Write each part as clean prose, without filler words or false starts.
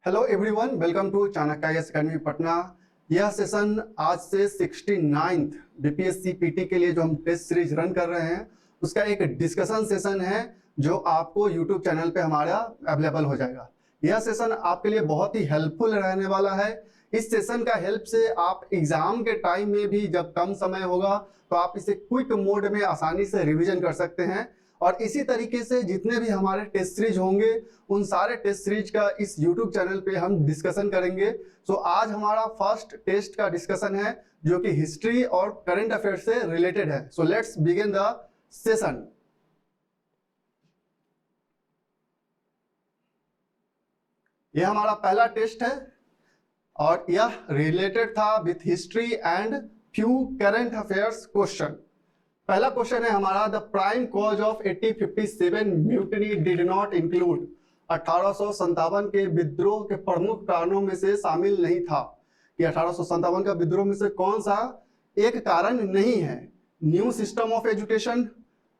Hello everyone, welcome to Chanakya IAS academy Patna. यह session आज से 69th बीपीएससी पीटी के लिए जो हम टेस्ट सीरीज रन कर रहे हैं उसका एक डिस्कशन सेशन है जो आपको यूट्यूब चैनल पे हमारा अवेलेबल हो जाएगा। यह सेशन आपके लिए बहुत ही हेल्पफुल रहने वाला है। इस सेशन का हेल्प से आप एग्जाम के टाइम में भी जब कम समय होगा तो आप इसे क्विक मोड में आसानी से रिविजन कर सकते हैं। और इसी तरीके से जितने भी हमारे टेस्ट सीरीज होंगे उन सारे टेस्ट सीरीज का इस YouTube चैनल पे हम डिस्कशन करेंगे। सो आज हमारा फर्स्ट टेस्ट का डिस्कशन है जो कि हिस्ट्री और करंट अफेयर से रिलेटेड है। So let's begin the session. यह हमारा पहला टेस्ट है और यह रिलेटेड था with history and few current affairs question. पहला क्वेश्चन है हमारा, the prime cause of 1857 mutiny did not include. 1857 के विद्रोह के प्रमुख कारणों में से शामिल नहीं था कि 1857 का विद्रोह में से कौन सा एक कारण नहीं है। New system of education,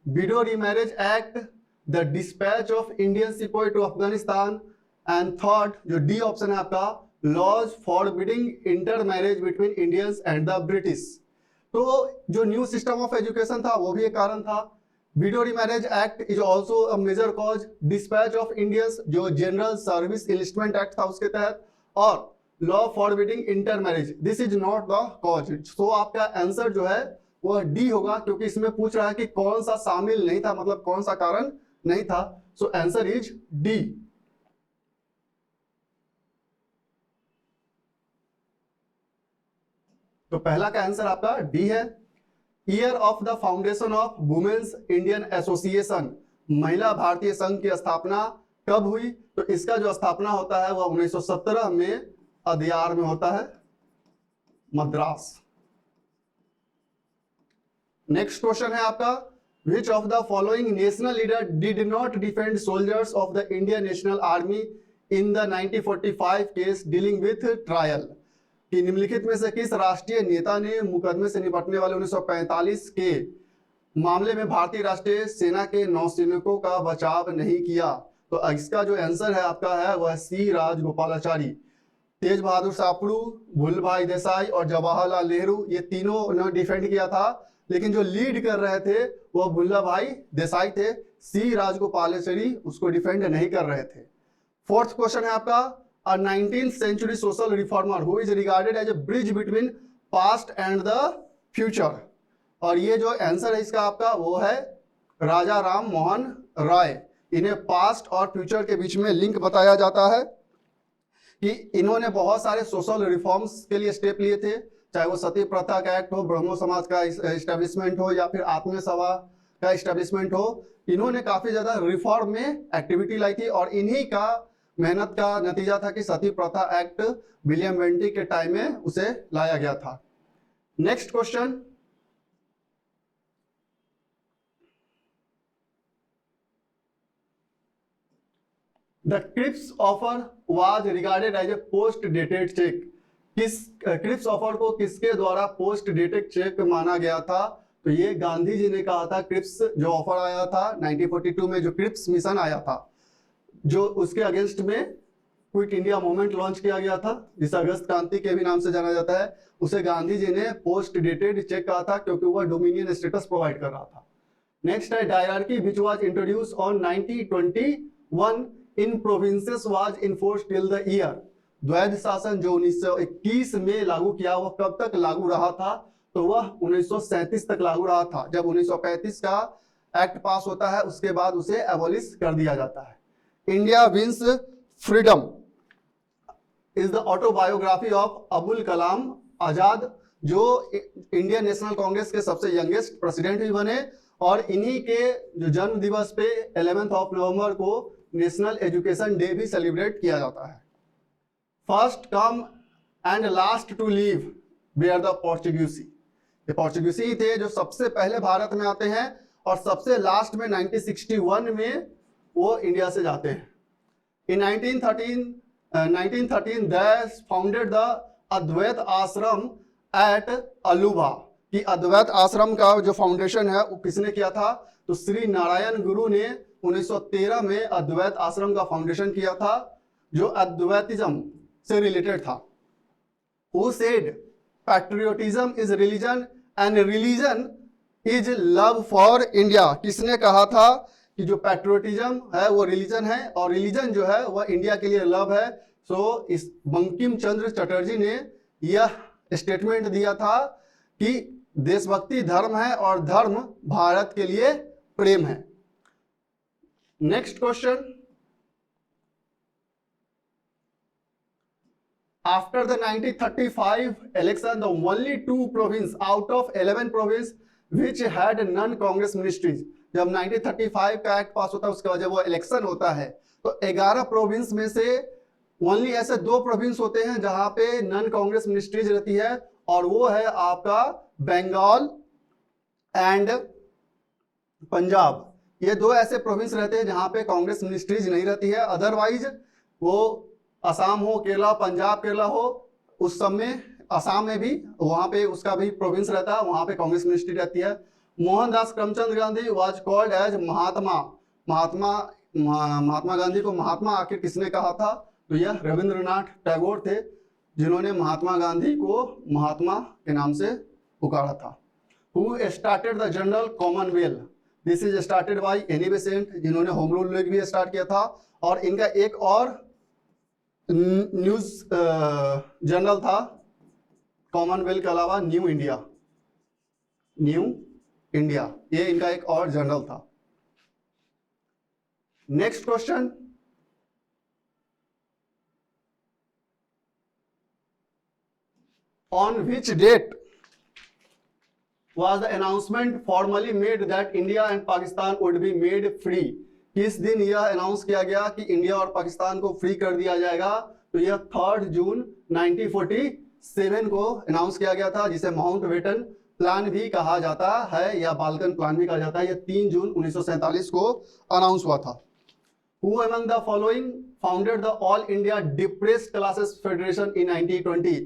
widow remarriage act, the dispatch of Indian sipahi to Afghanistan, and third जो डी ऑप्शन है आपका, laws forbidding intermarriage between Indians and the British. तो जो न्यू सिस्टम ऑफ एजुकेशन था वो भी एक कारण था। Widow remarriage act is also a major cause. Dispatch of Indians जो जनरल सर्विस इनलिस्टमेंट एक्ट था उसके तहत, और law forbidding intermarriage, this is not the cause. तो आपका आंसर जो है वह डी होगा क्योंकि इसमें पूछ रहा है कि कौन सा शामिल नहीं था, मतलब कौन सा कारण नहीं था। So answer is D. तो पहला का आंसर आपका डी है। Year of the foundation of women's Indian association, Mahila Bharatiya संघ की स्थापना कब हुई? तो इसका जो स्थापना होता है वह 1917 में अदयार में होता है, मद्रास। नेक्स्ट क्वेश्चन है आपका, विच of the following national leader did not defend soldiers of the Indian national army in the 1945 case dealing with trial. कि निम्नलिखित में से किस राष्ट्रीय नेता ने मुकदमे से निपटने वाले 1945 के मामले में भारतीय राष्ट्रीय सेना के नौसैनिकों का बचाव नहीं किया? तो इसका जो आंसर है आपका है वह सी राजगोपालाचारी। तेज बहादुर सापड़ू, भुल्ल भाई देसाई और जवाहरलाल नेहरू, ये तीनों ने डिफेंड किया था, लेकिन जो लीड कर रहे थे वह भुल्ला भाई देसाई थे। सी राजगोपालाचारी उसको डिफेंड नहीं कर रहे थे। फोर्थ क्वेश्चन है आपका, a 19th century social reformer who is regarded as a bridge between past and the future। और ये जो आंसर है इसका आपका वो है राजा राम मोहन राय। इन्हें पास्ट और फ्यूचर के बीच में लिंक बताया जाता है कि इन्होंने बहुत सारे सोशल रिफॉर्म्स के लिए स्टेप लिए थे, चाहे वो सती प्रथा का एक्ट हो, ब्रह्मो समाज का एस्टेब्लिशमेंट हो या फिर आत्मीय सभा का एस्टेब्लिशमेंट हो। इन्होंने काफी ज्यादा रिफॉर्म में एक्टिविटी लाई थी और इन्हीं का मेहनत का नतीजा था कि सती प्रथा एक्ट विलियम बेंटिक के टाइम में उसे लाया गया था। Next question, the Cripps offer was regarded as a post dated cheque. किस क्रिप्स ऑफर को किसके द्वारा पोस्ट डेटेड चेक माना गया था? तो ये गांधी जी ने कहा था। क्रिप्स जो ऑफर आया था 1942 में, जो क्रिप्स मिशन आया था, जो उसके अगेंस्ट में क्विट इंडिया मूवमेंट लॉन्च किया गया था, जिसे अगस्त क्रांति के भी नाम से जाना जाता है, उसे गांधी जी ने पोस्ट डेटेड चेक कहा था क्योंकि वह डोमिनियन स्टेटस प्रोवाइड कर रहा था। नेक्स्ट है, diarchy which was introduced on 1921 in provinces was enforced till the year. द्वैध शासन जो 1921 में लागू किया वह कब तक लागू रहा था? तो वह 1937 तक लागू रहा था। जब 1935 का एक्ट पास होता है उसके बाद उसे एबॉलिश कर दिया जाता है। India wins freedom is the autobiography of Abul Kalam Azad, जो इंडियन नेशनल कांग्रेस के सबसे यंगेस्ट प्रेसिडेंट भी बने, और इन्हीं के जो जन्म दिवस पे 11 नवंबर को नेशनल एजुकेशन डे भी सेलिब्रेट किया जाता है। First come and last to leave were the Portuguese. ये पोर्चुगीसी ही थे जो सबसे पहले भारत में आते हैं और सबसे लास्ट में 1961 में वो इंडिया से जाते हैं। In 1913 they founded the अद्वैत आश्रम at अलुवा। कि अद्वैत आश्रम का जो फाउंडेशन है वो किसने किया था? तो श्री नारायण गुरु ने 1913 में अद्वैत आश्रम का फाउंडेशन किया था। जो अद्वैतिज्म से रिलेटेड था। Who said patriotism is religion and religion is love for India? किसने कहा था कि जो पैट्रियोटिज्म है वो रिलीजन है और रिलीजन जो है वह इंडिया के लिए लव है। सो इस बंकिम चंद्र चटर्जी ने यह स्टेटमेंट दिया था कि देशभक्ति धर्म है और धर्म भारत के लिए प्रेम है। Next question, after the 1935 election, the only 2 province out of 11 province which had non Congress ministries, जब 1935 का एक्ट पास होता है उसके बाद जब वो इलेक्शन होता है तो 11 प्रोविंस में से ओनली ऐसे 2 प्रोविंस होते हैं जहां पे नॉन कांग्रेस मिनिस्ट्रीज रहती है और वो है आपका बंगाल एंड पंजाब। ये 2 ऐसे प्रोविंस रहते हैं जहां पे कांग्रेस मिनिस्ट्रीज नहीं रहती है। अदरवाइज वो असम हो, केरला, पंजाब केरला हो, उस सब में असम में भी वहां पे उसका भी प्रोविंस रहता है, वहां पे कांग्रेस मिनिस्ट्री रहती है। Mohandas Karamchand Gandhi was called as Mahatma Gandhi को महात्मा आखिर किसने कहा था? तो यह रविंद्रनाथ टैगोर थे जिन्होंने महात्मा गांधी को महात्मा के नाम से पुकारा था। Who started the general Commonwealth? This is started by Annie Besant, जिन्होंने होम रूल लीग भी स्टार्ट किया था। और इनका एक और न्यूज जनरल था कॉमनवेल्थ के अलावा, न्यू इंडिया, ये इनका एक और जनरल था। Next question, on which date was the announcement formally made that India and Pakistan would be made free? किस दिन यह अनाउंस किया गया कि इंडिया और पाकिस्तान को फ्री कर दिया जाएगा? तो यह 3 जून 1947 को अनाउंस किया गया था, जिसे माउंटबेटन प्लान भी कहा जाता है या बाल्कन प्लान भी कहा जाता है। यह 3 जून 1947 को अनाउंस हुआ था। Who among the following founded the All India Depressed Classes Federation in 1920?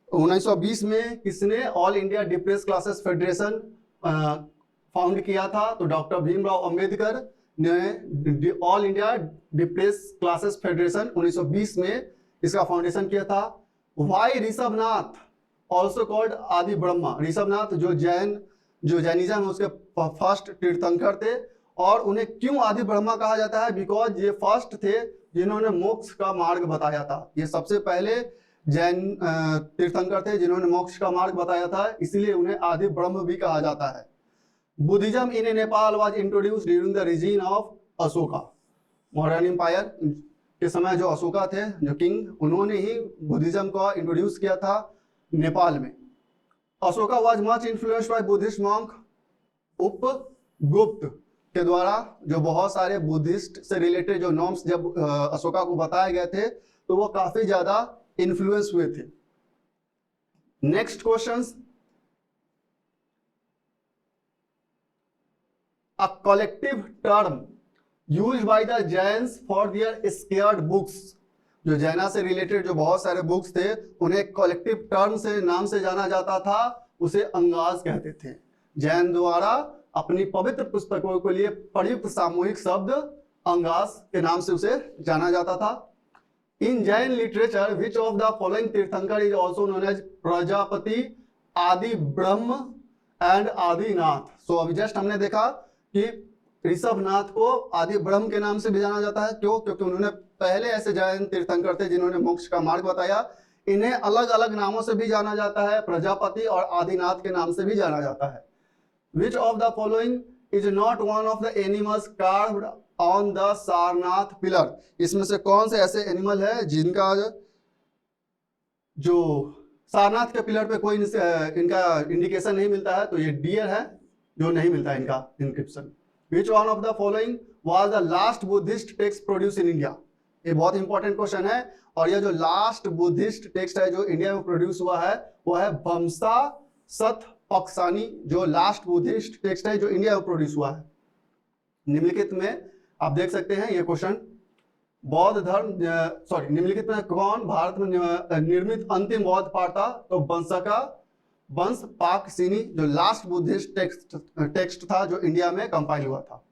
1920 में किसने all India depress classes federation found किया था? तो डॉक्टर भीमराव अंबेडकर ने all India depress classes federation 1920 में इसका फाउंडेशन किया था। वाई ऋषभनाथ ऑल्सो कॉल्ड आदि ब्रह्मा? ऋषभनाथ जो जैनिज्म है उसके फर्स्ट तीर्थंकर थे और उन्हें क्यों आदि ब्रह्मा कहा जाता है? बिकॉज ये फर्स्ट थे जिन्होंने मोक्ष का मार्ग बताया था। ये सबसे पहले जैन तीर्थंकर थे जिन्होंने मोक्ष का मार्ग बताया था, इसलिए उन्हें आदि ब्रह्म भी कहा जाता है। Buddhism in Nepal was introduced during the reason of Ashoka. Mauryan empire के समय जो अशोका थे, जो किंग, उन्होंने ही बुद्धिज्म को इंट्रोड्यूस किया था नेपाल में। Ashoka was much influenced by Buddhist monk. Upagupta के द्वारा जो बहुत सारे बुद्धिस्ट से रिलेटेड जो नॉर्म्स जब अशोका को बताए गए थे तो वो काफी ज्यादा इन्फ्लुएंस हुए थे। Next question, a collective term used by the Jains for their scared books. जो जैना से रिलेटेड जो बहुत सारे बुक्स थे उन्हें कलेक्टिव टर्म से नाम से जाना जाता था, उसे अंगाज कहते थे। जैन द्वारा अपनी पवित्र पुस्तकों के लिए प्रयुक्त सामूहिक शब्द अंगाज के नाम से उसे जाना जाता था। In Jain literature, which of the following Tirthankar is also known as Prajapati, आदि ब्रह्म एंड आदिनाथ? सो अभी जस्ट हमने देखा कि ऋषभनाथ को आदि ब्रह्म के नाम से भी जाना जाता है। क्यों? क्योंकि उन्होंने पहले ऐसे जैन तीर्थंकर थे जिन्होंने मोक्ष का मार्ग बताया। इन्हें अलग अलग नामों से भी जाना जाता है, प्रजापति और आदिनाथ के नाम से भी जाना जाता है। Which of the following is not one of the animals carved on the Sarnath pillar? इसमें से कौन से ऐसे एनिमल है जिनका जो सारनाथ के पिलर पे कोई इनका इंडिकेशन नहीं मिलता है? तो ये डियर है जो नहीं मिलता है इनका inscription. Which one of the following was the last Buddhist text produce in India? ये बहुत इंपॉर्टेंट क्वेश्चन है और यह जो लास्ट बुद्धिस्ट टेक्स्ट है जो इंडिया में प्रोड्यूस हुआ है वो है बमसा सत पक्षानी, जो लास्ट बुद्धिस्ट टेक्स्ट है जो इंडिया में प्रोड्यूस हुआ है। निम्नलिखित में आप देख सकते हैं ये क्वेश्चन, बौद्ध धर्म निम्नलिखित में कौन भारत में निर्मित अंतिम बौद्ध पाठ था? तो वंश पाकसिनी जो लास्ट बुद्धिस्ट टेक्स्ट था जो इंडिया में कंपाइल हुआ था।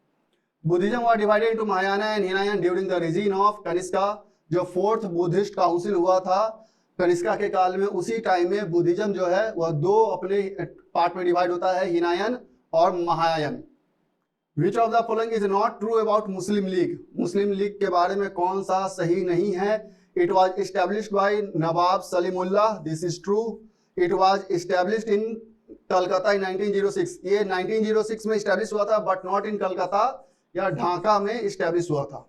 Buddhism was divided into Mahayana and Hinayana during the reason of Kanishka. जो 4th बुद्धिस्ट काउंसिल हुआ था कनिष्का के काल में, उसी टाइम में बुद्धिज्म जो है वह दो अपने पार्ट में डिवाइड होता है, हिनायन और Mahayana. Which of the following is not true about Muslim League? Muslim League के बारे में कौन सा सही नहीं है? It was established by Nawab Salimullah, this is true. It was established in Calcutta in 1906, ये 1906 में इस्टेब्लिश हुआ था, बट नॉट इन कलकत्ता या ढाका में इस्टेब्लिश हुआ था।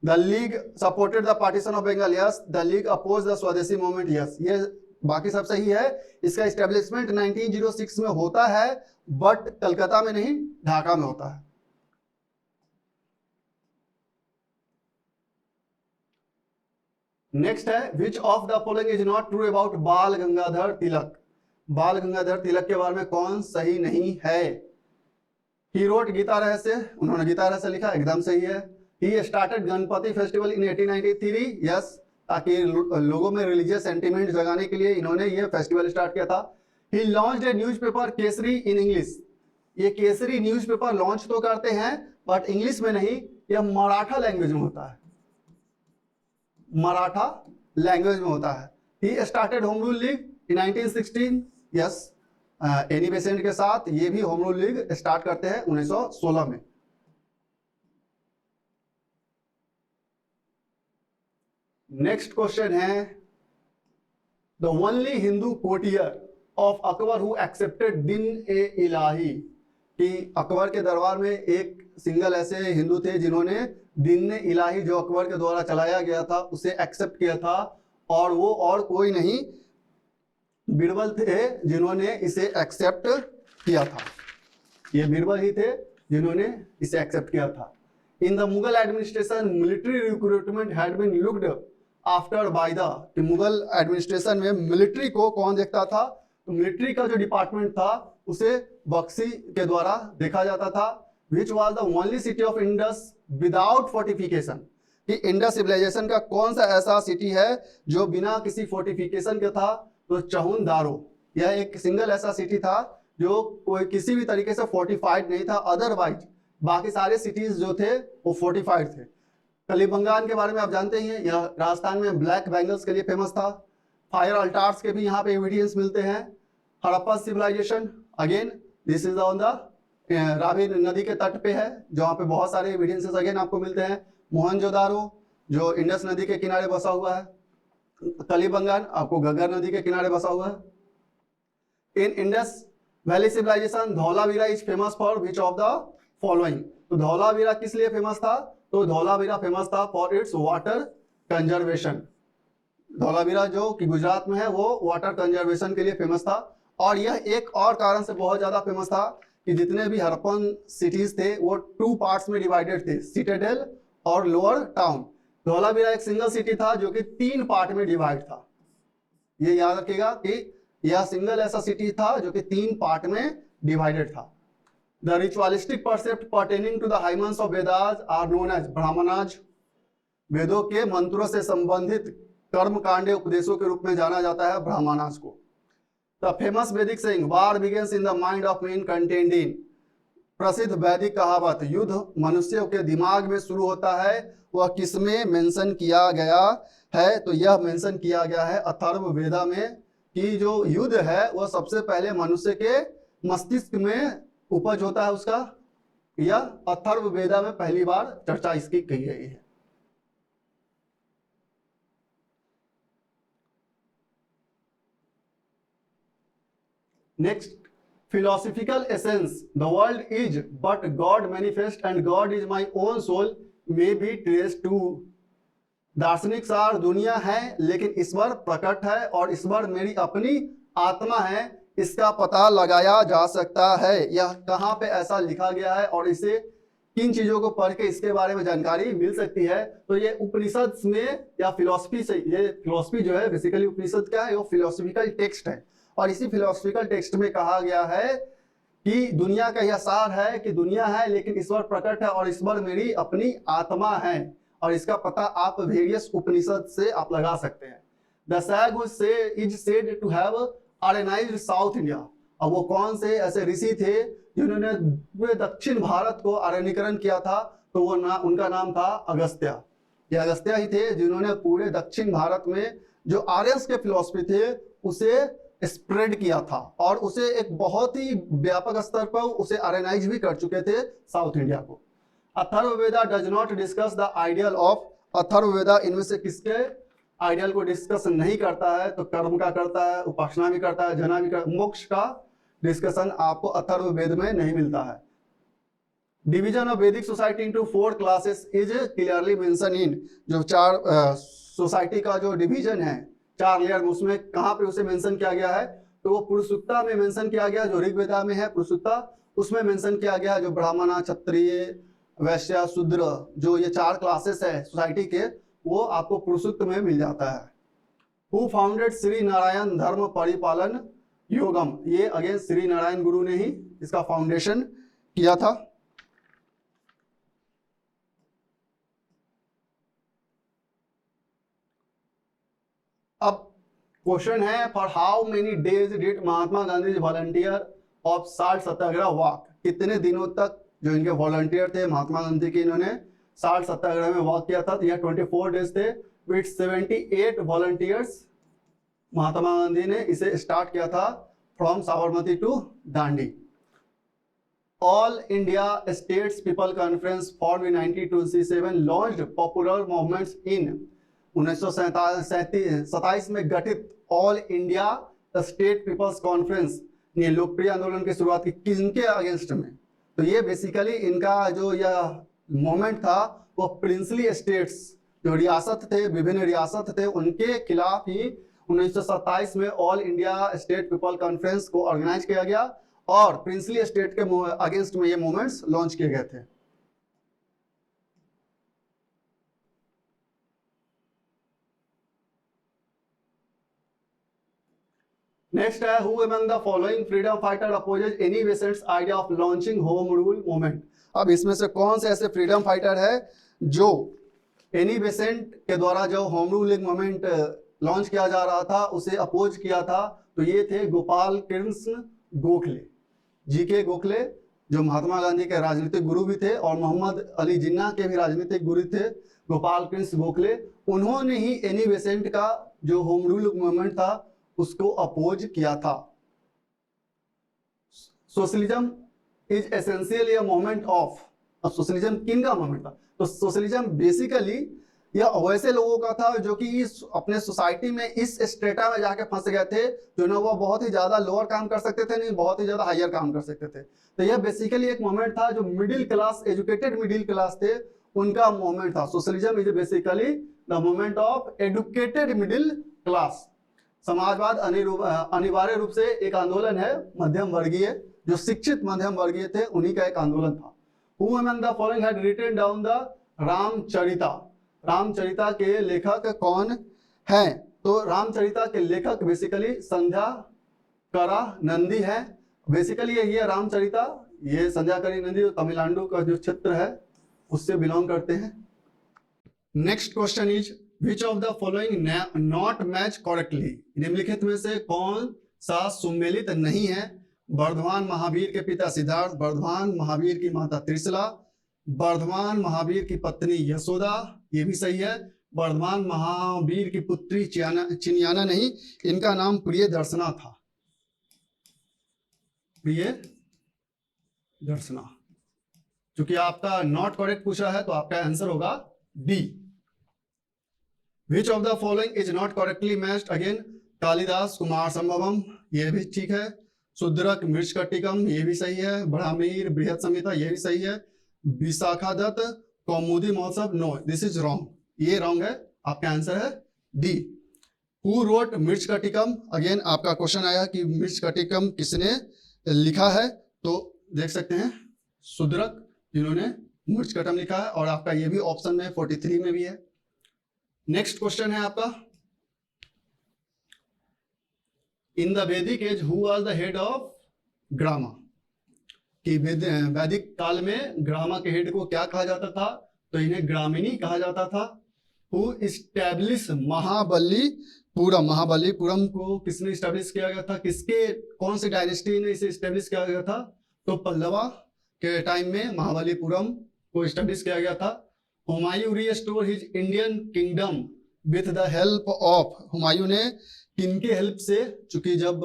The league supported the partition of Bengal, yes. The league opposed the स्वदेशी मूवमेंट, yes. ये बाकी सब सही है। इसका इस्टेब्लिशमेंट 1906 में होता है, बट कलकत्ता में नहीं, ढाका में होता है। नेक्स्ट है विच of the following is not true about बाल गंगाधर तिलक? बाल गंगाधर तिलक के बारे में कौन सही नहीं है? ही रोट गीता रहस्य, उन्होंने गीता रहस्य लिखा, एकदम सही है। He started Ganpati festival in 1893, yes, ताकि लोगों में रिलीजियस सेंटिमेंट जगाने के लिए इन्होंने ये फेस्टिवल स्टार्ट किया था। He launched a newspaper Kesari in English, ये केसरी न्यूज़पेपर लॉन्च तो करते हैं बट इंग्लिश में नहीं, यह मराठा लैंग्वेज में होता है, मराठा लैंग्वेज में होता है। He started home rule league in 1916, yes, Annie Besant के साथ ये भी होम रूल लीग स्टार्ट करते हैं 1916 में। नेक्स्ट क्वेश्चन है the only Hindu courtier of Akbar who accepted Din i इलाही, कि अकबर के दरबार में एक सिंगल ऐसे हिंदू थे जिन्होंने दिन ए इलाही जो अकबर के द्वारा चलाया गया था उसे एक्सेप्ट किया था, और वो और कोई नहीं बीरबल थे जिन्होंने इसे एक्सेप्ट किया था। ये बीरबल ही थे जिन्होंने इसे एक्सेप्ट किया था। In the Mughal administration military recruitment had been looked after by the, कि मुगल एडमिनिस्ट्रेशन में मिलिट्री को कौन देखता था? तो मिलिट्री का जो डिपार्टमेंट था उसे बख्शी के द्वारा देखा जाता था। Which was the only city of Indus without fortification, कि इंडस सिविलाइजेशन का कौन सा ऐसा सिटी है जो बिना किसी फोर्टिफिकेशन के था? तो चहुन दारो, यह एक सिंगल ऐसा सिटी था जो कोई किसी भी तरीके से फोर्टिफाइड नहीं था, अदरवाइज बाकी सारे सिटीज जो थे वो फोर्टिफाइड थे। कलिबंगान के बारे में आप जानते ही हैं, यह राजस्थान में ब्लैक बैंगल्स के लिए फेमस था। फायर अल्टार्स के भी यहाँ पे एविडेंस मिलते हैं। Harappa civilisation, again this is on the Ravi नदी के तट पे है, जहाँ पे बहुत सारे एविडेंसेस अगेन आपको मिलते हैं। मोहनजोदारो जो इंडस नदी के किनारे बसा हुआ है। कलिबंगान आपको घग्गर नदी के किनारे बसा हुआ है। In Indus valley civilization Dholavira is famous for which of the following? तो धौलावीरा किस लिए फेमस था? तो धौलावीरा फेमस था for its water conservation. Dholavira जो कि गुजरात में है वो वाटर कंजर्वेशन के लिए फेमस था, और यह एक और कारण से बहुत ज्यादा फेमस था कि जितने भी हड़प्पन सिटीज थे वो 2 पार्ट्स में डिवाइडेड थे, सिटाडेल और लोअर टाउन। धौलावीरा एक सिंगल सिटी था जो कि 3 पार्ट में डिवाइड था। ये याद रखिएगा कि यह सिंगल ऐसा सिटी था जो कि 3 पार्ट में डिवाइडेड था। The ritualistic percept pertaining to the hymens of Vedas are known as Brahmanas. वेदों के मंत्रों से संबंधित कर्म कांडे उपदेशों के रूप में जाना जाता है ब्राह्मणास को। The famous Vedic saying, war begins in the mind of man contained in, प्रसिद्ध वैदिक कहावत युद्ध मनुष्य के दिमाग में शुरू होता है, वह किसमें मेंशन किया गया है? तो यह मेंशन किया गया है अथर्व वेदा में, कि जो युद्ध है वह सबसे पहले मनुष्य के मस्तिष्क में उपज होता है उसका। यह अथर्व वेदा में पहली बार चर्चा इसकी की गई है। Next, philosophical essence, the world is but God manifest and God is my own soul may be traced to। दार्शनिक सार दुनिया है लेकिन ईश्वर प्रकट है और ईश्वर मेरी अपनी आत्मा है, इसका पता लगाया जा सकता है। यह कहाँ पे ऐसा लिखा गया है और इसे किन चीजों को पढ़ के इसके बारे में जानकारी मिल सकती है? तो ये उपनिषद में या फिलोसफी से, ये फिलोसफी जो है बेसिकली उपनिषद क्या है, वो फिलोसफिकल टेक्स्ट है, और इसी फिलोसफिकल टेक्स्ट में कहा गया है कि दुनिया का यह सार है कि दुनिया है लेकिन ईश्वर प्रकट है और ईश्वर मेरी अपनी आत्मा है, और इसका पता आप वेरियस उपनिषद से आप लगा सकते हैं। The sage is said to have Aryanised south India. अब वो कौन से ऐसे ऋषि थे जिन्होंने पूरे दक्षिण भारत को अरण्यीकरण किया था? तो वो उनका नाम था अगस्त्य। ये अगस्त्य ही थे जिन्होंने पूरे दक्षिण भारत में जो आर्यंस के फिलॉसफी थे उसे स्प्रेड किया था और उसे एक बहुत ही व्यापक स्तर पर उसे आर्यनाइज भी कर चुके थे साउथ इंडिया को। Atharvaveda does not discuss the ideal of, Atharvaveda इनमें से किसके आइडियल को डिस्कस नहीं करता है? तो कर्म का करता है, उपासना भी करता है, जना भी करता है, मोक्ष का डिस्कशन आपको अथर्ववेद में नहीं मिलता है। डिवीजन ऑफ वैदिक society into 4 classes is clearly mention in, जो 4 सोसाइटी का जो डिवीजन है 4 लेयर, उसमें कहां पे उसे मेंशन किया गया है? तो वो पुरुषुक्ता में मेंशन किया गया, जो ऋग्वेदा में है पुरुषुक्ता, उसमें मेंशन किया गया जो ब्राह्मण, क्षत्रिय, वैश्य, शूद्र, जो ये 4 क्लासेस है सोसाइटी के, वो आपको पुरुषुक्त में मिल जाता है। हु फाउंडेड श्री नारायण धर्म परिपालन योगम, ये अगेन श्री नारायण गुरु ने ही इसका फाउंडेशन किया था। अब क्वेश्चन है, for how many days did Mahatma Gandhi volunteer of salt Satyagraha walk, कितने दिनों तक जो इनके वॉलंटियर थे महात्मा गांधी के, इन्होंने साल्ट सत्याग्रह में वॉक किया था? तो यह 24 डेज थे विथ 78 वॉलंटियर्स। महात्मा गांधी ने इसे स्टार्ट किया था from Sabarmati to Dandi. All India states people conference form in 1927 launched popular movements in 1927 में गठित all India state people's conference ने लोकप्रिय आंदोलन की शुरुआत की किनके अगेंस्ट में? तो ये बेसिकली इनका जो यह मूवमेंट था वो प्रिंसली स्टेट्स, जो रियासत थे, विभिन्न रियासत थे, उनके खिलाफ ही 1927 में all India state people conference को ऑर्गेनाइज किया गया और प्रिंसली स्टेट के अगेंस्ट में ये मूवमेंट्स लॉन्च किए गए थे। नेक्स्ट है, who among the following freedom fighter opposes Annie Besant's idea of launching home rule movement. अब इसमें से कौन से ऐसे फ्रीडम फाइटर है जो एनी बेसेंट के द्वारा जो होम रूलिंग मूवमेंट लॉन्च किया जा रहा था उसे अपोज किया था? तो ये थे गोपाल कृष्ण गोखले, जीके गोखले, जो महात्मा गांधी के राजनीतिक गुरु भी थे और मोहम्मद अली जिन्ना के भी राजनीतिक गुरु थे, गोपाल कृष्ण गोखले। उन्होंने ही एनी बेसेंट का जो होम रूल मूवमेंट था उसको अपोज किया था। Socialism is essentially a movement of, अब सोशलिज्म किन का मूवमेंट था? तो सोशलिज्म बेसिकली यह वैसे लोगों का था जो कि अपने सोसाइटी में इस स्ट्रेटा में जाके फंस गए थे, जो ना वो बहुत ही ज्यादा लोअर काम कर सकते थे, नहीं बहुत ही ज्यादा हायर काम कर सकते थे। तो यह बेसिकली एक मूवमेंट था जो middle class, educated middle class थे, उनका मूवमेंट था। Socialism is basically the movement of educated middle class. समाजवाद अनिवार्य रूप से एक आंदोलन है मध्यम वर्गीय, जो शिक्षित मध्यम वर्गीय थे, उन्हीं का एक आंदोलन था। Who among the following had written down the रामचरिता? रामचरिता के लेखक कौन हैं? तो रामचरिता के लेखक बेसिकली संध्या करा नंदी है। बेसिकली यही है रामचरिता, ये संध्या करी नंदी तमिलनाडु का जो क्षेत्र है उससे बिलोंग करते हैं। Next question is, which of the following not match correctly? निम्नलिखित में से कौन सा सुमेलित नहीं है? वर्धमान महावीर के पिता सिद्धार्थ, वर्धमान महावीर की माता त्रिशला, वर्धमान महावीर की पत्नी यशोदा, ये भी सही है। वर्धमान महावीर की पुत्री चिनियाना नहीं, इनका नाम प्रिय दर्शना था, प्रिय दर्शना। क्योंकि आपका नॉट करेक्ट पूछा है तो आपका आंसर होगा D. Which of the following is not correctly matched? Again Kalidas Kumar Sambhavam, ये भी ठीक है। शुद्रक मृच्छकटिकम, ये भी सही है। ब्राह्मीर बृहत संहिता, ये भी सही है। विशाखादत्त कौमुदी महोत्सव, नो दिस इज रॉन्ग, ये रॉन्ग है, आपका आंसर है D. Who wrote Mrichchhakatikam? Again आपका क्वेश्चन आया कि मृच्छकटिकम किसने लिखा है, तो देख सकते हैं शुद्रक, जिन्होंने मृच्छकटिकम लिखा है, और आपका ये भी ऑप्शन में 43 में भी है। नेक्स्ट क्वेश्चन है आपका, in the Vedic age who was the head of grama? कि वैदिक काल में ग्रामा के हेड को क्या कहा जाता था? तो इन्हें ग्रामिणी कहा जाता था। Who establish Mahabalipuram? महाबलीपुरम को किसने इस्टेब्लिश किया गया था? किसके, कौन सी डायनेस्टी ने इसे इस्टेब्लिश किया गया था? तो पल्लवा के टाइम में महाबलीपुरम को इस्टेब्लिश किया गया था। Humayun restore his Indian kingdom with the help of, Humayun ने किनके हेल्प से, चूंकि जब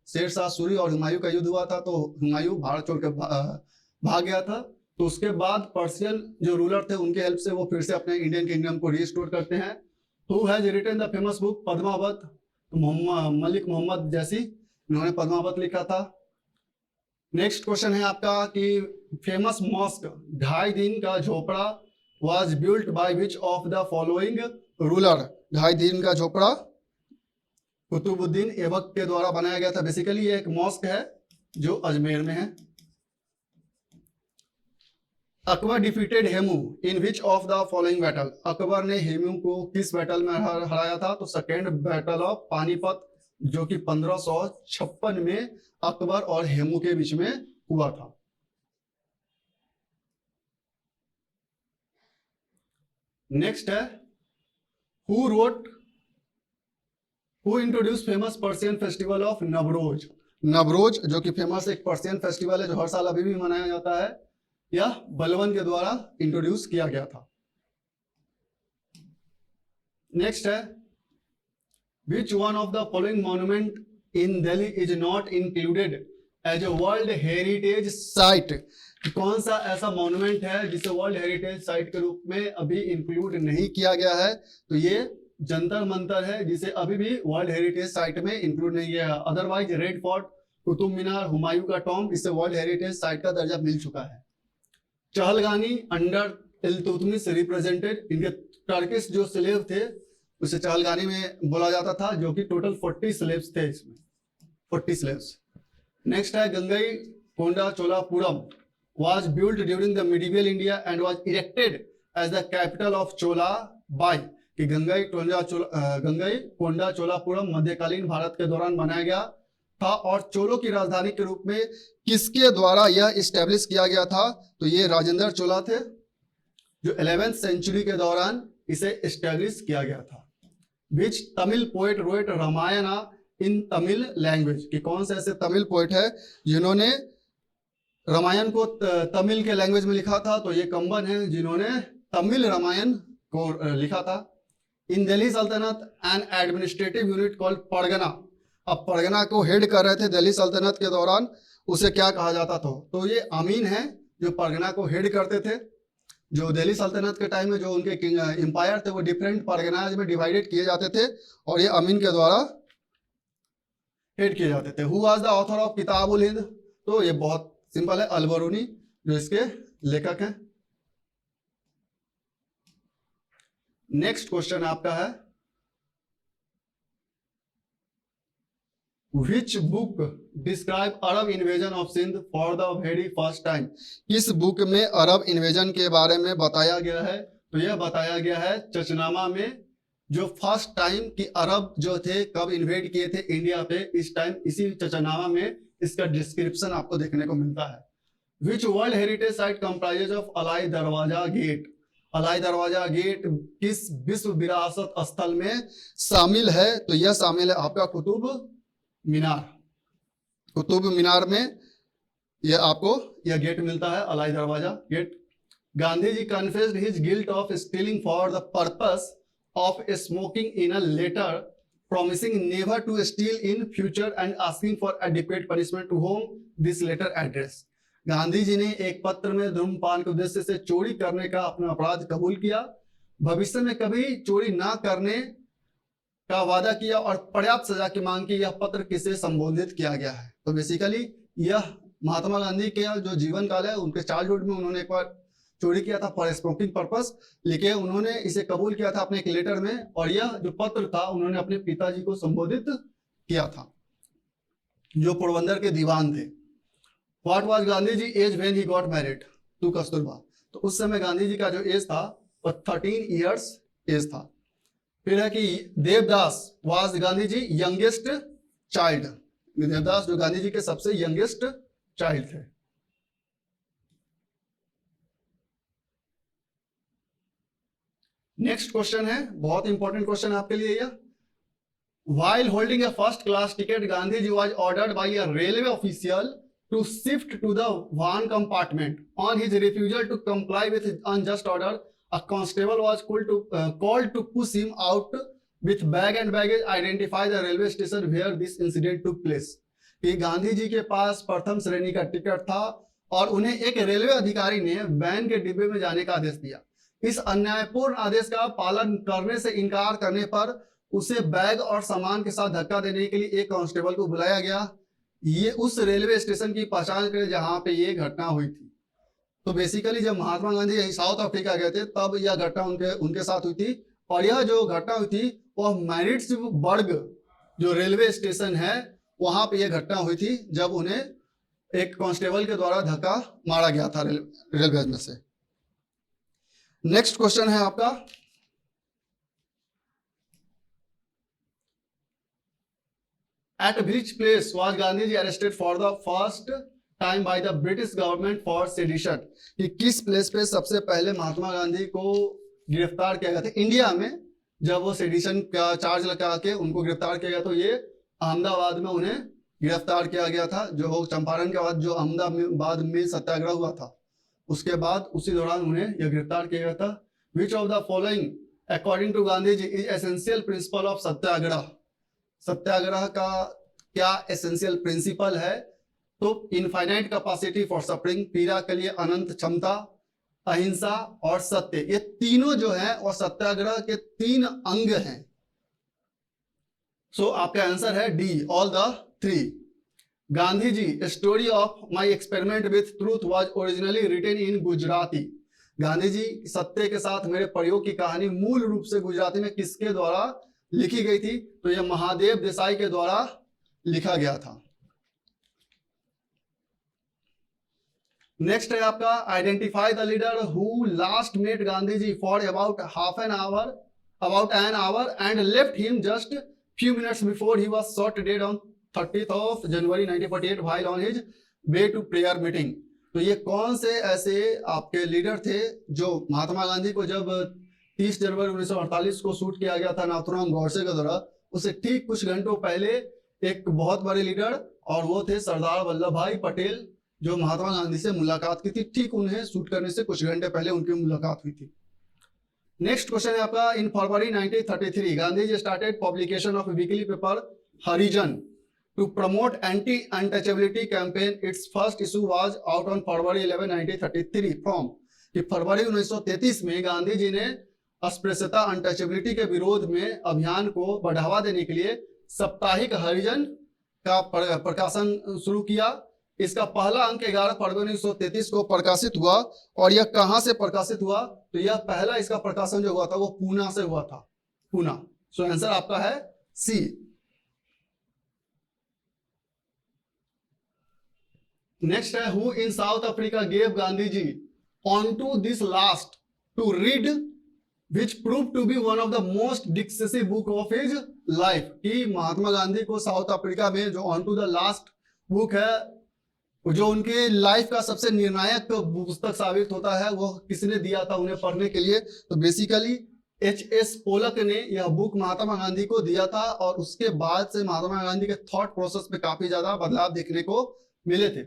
शेरशाह सूरी और हुमायूं का युद्ध हुआ था तो हुमायूं भारत छोड़ के भाग गया था, तो उसके बाद पर्शियन जो रूलर थे उनके हेल्प से वो फिर से अपने इंडियन किंगडम को रीस्टोर करते हैं। Who has written the famous book Padmavat, Malik Muhammad Jayasi, इन्होंने पद्मावत लिखा था। नेक्स्ट क्वेश्चन है आपका कि फेमस मॉस्क 2.5 दिन का झोपड़ा was built by which of the following ruler, 2.5 दिन का झोपड़ा कुतुबुद्दीन ऐबक के द्वारा बनाया गया था। बेसिकली ये एक मॉस्क है जो अजमेर में है। Akbar defeated Hemu in which of the following battle, Akbar ने हेमू को किस बैटल में हराया था, तो सेकेंड बैटल ऑफ पानीपत जो कि 1556 में अकबर और हेमू के बीच में हुआ था। नेक्स्ट है who introduce famous Persian festival of Navroz, Navroz जो कि फेमस एक पर्शियन फेस्टिवल है जो हर साल अभी भी मनाया जाता है, यह बलबन के द्वारा इंट्रोड्यूस किया गया था। नेक्स्ट है which one of the following monument in Delhi is not included as a world heritage site, कौन सा ऐसा मॉन्यूमेंट है जिसे वर्ल्ड हेरिटेज साइट के रूप में अभी इंक्लूड नहीं किया गया है, तो ये जंतर मंतर है जिसे अभी भी वर्ल्ड हेरिटेज साइट में इंक्लूड नहीं किया। Otherwise red fort, Qutub Minar, Humayun का टॉम्ब, इससे वर्ल्ड हेरिटेज साइट का दर्जा मिल चुका है। चहलगानी अंडर इल्तुतमिश रिप्रेजेंटेड, इनके टर्किश जो स्लेव थे उसे चहलगानी में बोला जाता था, जो कि टोटल 40 स्लेव्स थे, इसमें 40 स्लेव्स। नेक्स्ट है गंगई कोंडा Cholapuram was built during the medieval India and was erected as the capital of Chola by, कि गंगई कोंडा चोलापुरम मध्यकालीन भारत के दौरान बनाया गया था और चोलों की राजधानी के रूप में किसके द्वारा यह इस्टेब्लिश किया गया था, तो ये राजेंद्र चोला थे जो 11th सेंचुरी के दौरान इसे इस्टेब्लिश किया गया था। विच तमिल पोएट रोट रामायणा इन तमिल लैंग्वेज, कि कौन से ऐसे तमिल पोएट है जिन्होंने रामायण को तमिल के लैंग्वेज में लिखा था, तो ये कंबन है जिन्होंने तमिल रामायण को लिखा था। इन दिल्ली सल्तनत and administrative unit called Pargana, अब परगना को हेड कर रहे थे दिल्ली सल्तनत के दौरान, उसे क्या कहा जाता था, तो ये अमीन है जो परगना को हेड करते थे। जो दिल्ली सल्तनत के टाइम में जो उनके एम्पायर थे वो डिफरेंट परगनाज में डिवाइडेड किए जाते थे और ये अमीन के द्वारा हेड किए जाते थे। Who was the author of Kitab-ul Hind, तो ये बहुत सिंपल है, अलबरूनी जो इसके लेखक हैं। नेक्स्ट क्वेश्चन आपका है which book describe Arab invasion of Sindh for the very first time, किस बुक में अरब इन्वेजन के बारे में बताया गया है, तो यह बताया गया है चचनामा में, जो फर्स्ट टाइम कि अरब जो थे कब इन्वेड किए थे इंडिया पे, इस टाइम इसी चचनामा में इसका डिस्क्रिप्शन आपको देखने को मिलता है। Which world heritage site comprises of Alai Darwaza gate, Alai Darwaza gate किस विश्व विरासत स्थल में शामिल है, तो यह शामिल है आपका कुतुब मीनार। कुतुब मीनार में यह आपको यह गेट मिलता है, Alai Darwaza gate. Gandhi ji confessed his guilt of stealing for the purpose of smoking in a letter promising never to steal in future and asking for adequate punishment to whom this letter address, Gandhi ji ने एक पत्र में धूम्रपान के उद्देश्य से चोरी करने का अपना अपराध कबूल किया, भविष्य में कभी चोरी ना करने का वादा किया और पर्याप्त सजा की मांग की। यह पत्र किसे संबोधित किया गया है, तो बेसिकली यह महात्मा गांधी के जो जीवन काल है उनके चाइल्डहुड में उन्होंने एक बार चोरी किया था फॉर स्मोकिंग पर्पस, लेकिन उन्होंने इसे कबूल किया था अपने एक लेटर में, और यह जो पत्र था उन्होंने अपने पिताजी को संबोधित किया था जो पोरबंदर के दीवान थे। What was Gandhi ji age when he got married to Kasturba, तो उस समय गांधी जी का जो एज था वो 13 इयर्स एज था। फिर है कि Devdas was Gandhi ji youngest child, Devdas जो गांधी जी के सबसे यंगेस्ट चाइल्ड थे। नेक्स्ट क्वेश्चन है, बहुत इंपॉर्टेंट क्वेश्चन आपके लिए यह। While holding a first class ticket, Gandhi ji was ordered by a railway official to shift to the van compartment. On his refusal to comply with his unjust order, A constable was called to push him out with bag and baggage. Identify the railway station where this incident took place. कि गांधी जी के पास प्रथम श्रेणी का ticket था और उन्हें एक railway अधिकारी ने वैन के डिब्बे में जाने का आदेश दिया। इस अन्यायपूर्ण आदेश का पालन करने से इनकार करने पर उसे बैग और सामान के साथ धक्का देने के लिए एक कांस्टेबल को बुलाया गया। ये उस रेलवे स्टेशन की पहचान करे जहां पे ये घटना हुई थी। तो बेसिकली जब महात्मा गांधी साउथ अफ्रीका गए थे तब यह घटना उनके साथ हुई थी और यह जो घटना हुई थी वह मैरिट्सबर्ग जो रेलवे स्टेशन है वहां पे यह घटना हुई थी जब उन्हें एक कांस्टेबल के द्वारा धक्का मारा गया था रेलवे में से। नेक्स्ट क्वेश्चन है आपका, at which place was Gandhi ji arrested for the first time by the British government for sedition. कि किस प्लेस पे सबसे पहले महात्मा गांधी को गिरफ्तार किया गया था इंडिया में, जब वो सेडिशन का चार्ज लगा के उनको गिरफ्तार किया गया। तो ये अहमदाबाद में उन्हें गिरफ्तार किया गया था, जो चंपारण के बाद जो अहमदाबाद में सत्याग्रह हुआ था उसके बाद उसी दौरान उन्हें यह गिरफ्तार किया गया था। Which of the following according to Gandhi ji is essential principle of satyagraha. Satyagraha का क्या एसेंशियल प्रिंसिपल है? तो इनफाइनाइट कैपेसिटी फॉर सफरिंग, पीड़ा के लिए अनंत क्षमता, अहिंसा और सत्य। ये तीनों जो है वो सत्याग्रह के 3 अंग हैं। सो आपका आंसर है D, all the 3। Gandhi ji story of my experiment with truth was originally written in Gujarati. Gandhi ji सत्य के साथ मेरे प्रयोग की कहानी मूल रूप से गुजराती में किसके द्वारा लिखी गई थी? तो यह महादेव देसाई के द्वारा लिखा गया था। नेक्स्ट है आपका, identify the leader who last met Gandhi ji for about an hour and left him just few minutes before he was shot dead on 30th of January 1948 while on his way to prayer meeting। तो ये कौन से ऐसे आपके leader थे जो महात्मा गांधी को जब 30 जनवरी 1948 को शूट किया गया था नाथुराम गौडसे के द्वारा, उससे ठीक कुछ घंटों पहले एक बहुत बड़े लीडर और वो थे सरदार वल्लभ भाई पटेल, जो महात्मा गांधी से मुलाकात की थी। ठीक उन्हें शूट करने से कुछ घंटे पहले उनकी मुलाकात हुई थी। नेक्स्ट क्वेश्चन है आपका, in February 1933 Gandhi ji started publication of weekly paper Harijan to promote anti-untouchability campaign. Its first issue was out on February 11, 1933 from कि फरवरी 1933 में गांधी जी ने अस्पृश्यता अनटचेबिलिटी के विरोध में अभियान को बढ़ावा देने के लिए साप्ताहिक हरिजन का प्रकाशन शुरू किया। इसका पहला अंक 11 फरवरी 1933 को प्रकाशित हुआ और यह कहां से प्रकाशित हुआ? तो यह पहला इसका प्रकाशन जो हुआ था वो पूना से हुआ था, पूना। सो आंसर आपका है सी। नेक्स्ट है, who in South Africa gave Gandhi ji unto this last to read which prove to be one of the most decisive book of his life. कि महात्मा गांधी को साउथ अफ्रीका में जो unto the last book है, जो उनके life का सबसे निर्णायक पुस्तक साबित होता है, वो किसने दिया था उन्हें पढ़ने के लिए? तो बेसिकली H.S. पोलक ने यह बुक महात्मा गांधी को दिया था और उसके बाद से महात्मा गांधी के थॉट प्रोसेस में काफी ज्यादा बदलाव देखने को मिले थे।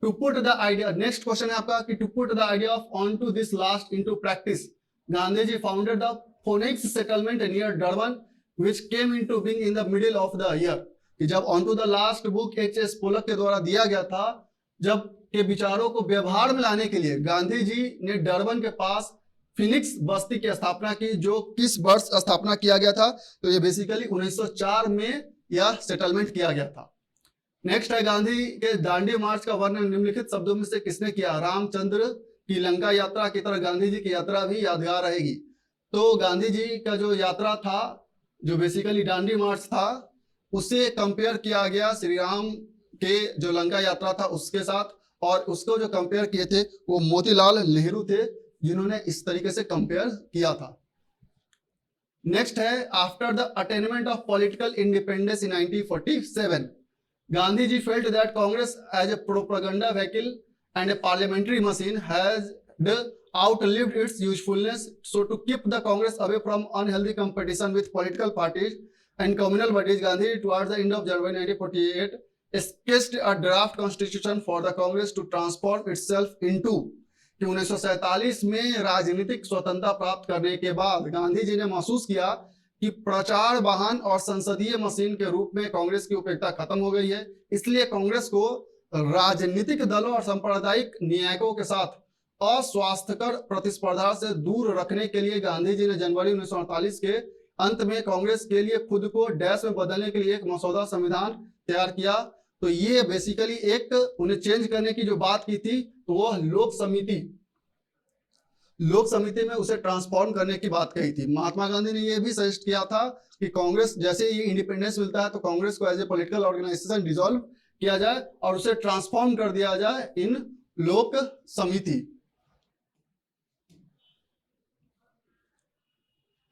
To put the idea, next question है आपका कि to put the idea of onto this last into practice, Gandhi ji founded the Phoenix settlement near Durban, which came into being in the middle of the year। कि जब onto the last book H.S. Polak के द्वारा दिया गया था, जब के विचारों को व्यवहार में लाने के लिए गांधी जी ने डरबन के पास फिनिक्स बस्ती की स्थापना की, जो किस वर्ष स्थापना किया गया था? तो ये बेसिकली 1904 में यह सेटलमेंट किया गया था। नेक्स्ट है, गांधी के दांडी मार्च का वर्णन निम्नलिखित शब्दों में से किसने किया? रामचंद्र की लंका यात्रा की तरह गांधी जी की यात्रा भी यादगार रहेगी। तो गांधी जी का जो यात्रा था, जो बेसिकली दांडी मार्च था, उसे कंपेयर किया गया श्री राम के जो लंका यात्रा था उसके साथ, और उसको जो कंपेयर किए थे वो मोतीलाल नेहरू थे, जिन्होंने इस तरीके से कंपेयर किया था। नेक्स्ट है, after the attainment of political independence in 1947 Gandhi ji felt that Congress as a propaganda vehicle and a parliamentary machine has outlived its usefulness. So to keep the Congress away from unhealthy competition with political parties and communal bodies, Gandhi towards the end of January 1948 sketched a draft constitution for the Congress to transform itself into। कि 1947 में राजनीतिक स्वतंत्रता प्राप्त करने के बाद गांधी जी ने महसूस किया कि प्रचार वाहन और संसदीय मशीन के रूप में कांग्रेस की उपयोगिता खत्म हो गई है। इसलिए कांग्रेस को राजनीतिक दलों और सांप्रदायिक न्यायिकों के साथ अस्वास्थ्यकर प्रतिस्पर्धा से दूर रखने के लिए गांधी जी ने जनवरी 1948 के अंत में कांग्रेस के लिए खुद को डैश में बदलने के लिए एक मसौदा संविधान तैयार किया। तो ये बेसिकली एक उन्हें चेंज करने की जो बात की थी, तो वह लोक समिति में उसे ट्रांसफॉर्म करने की बात कही थी। महात्मा गांधी ने यह भी सजेस्ट किया था कि कांग्रेस जैसे ये इंडिपेंडेंस मिलता है तो कांग्रेस को as a political organisation dissolve किया जाए और उसे ट्रांसफॉर्म कर दिया जाए इन लोक समिति।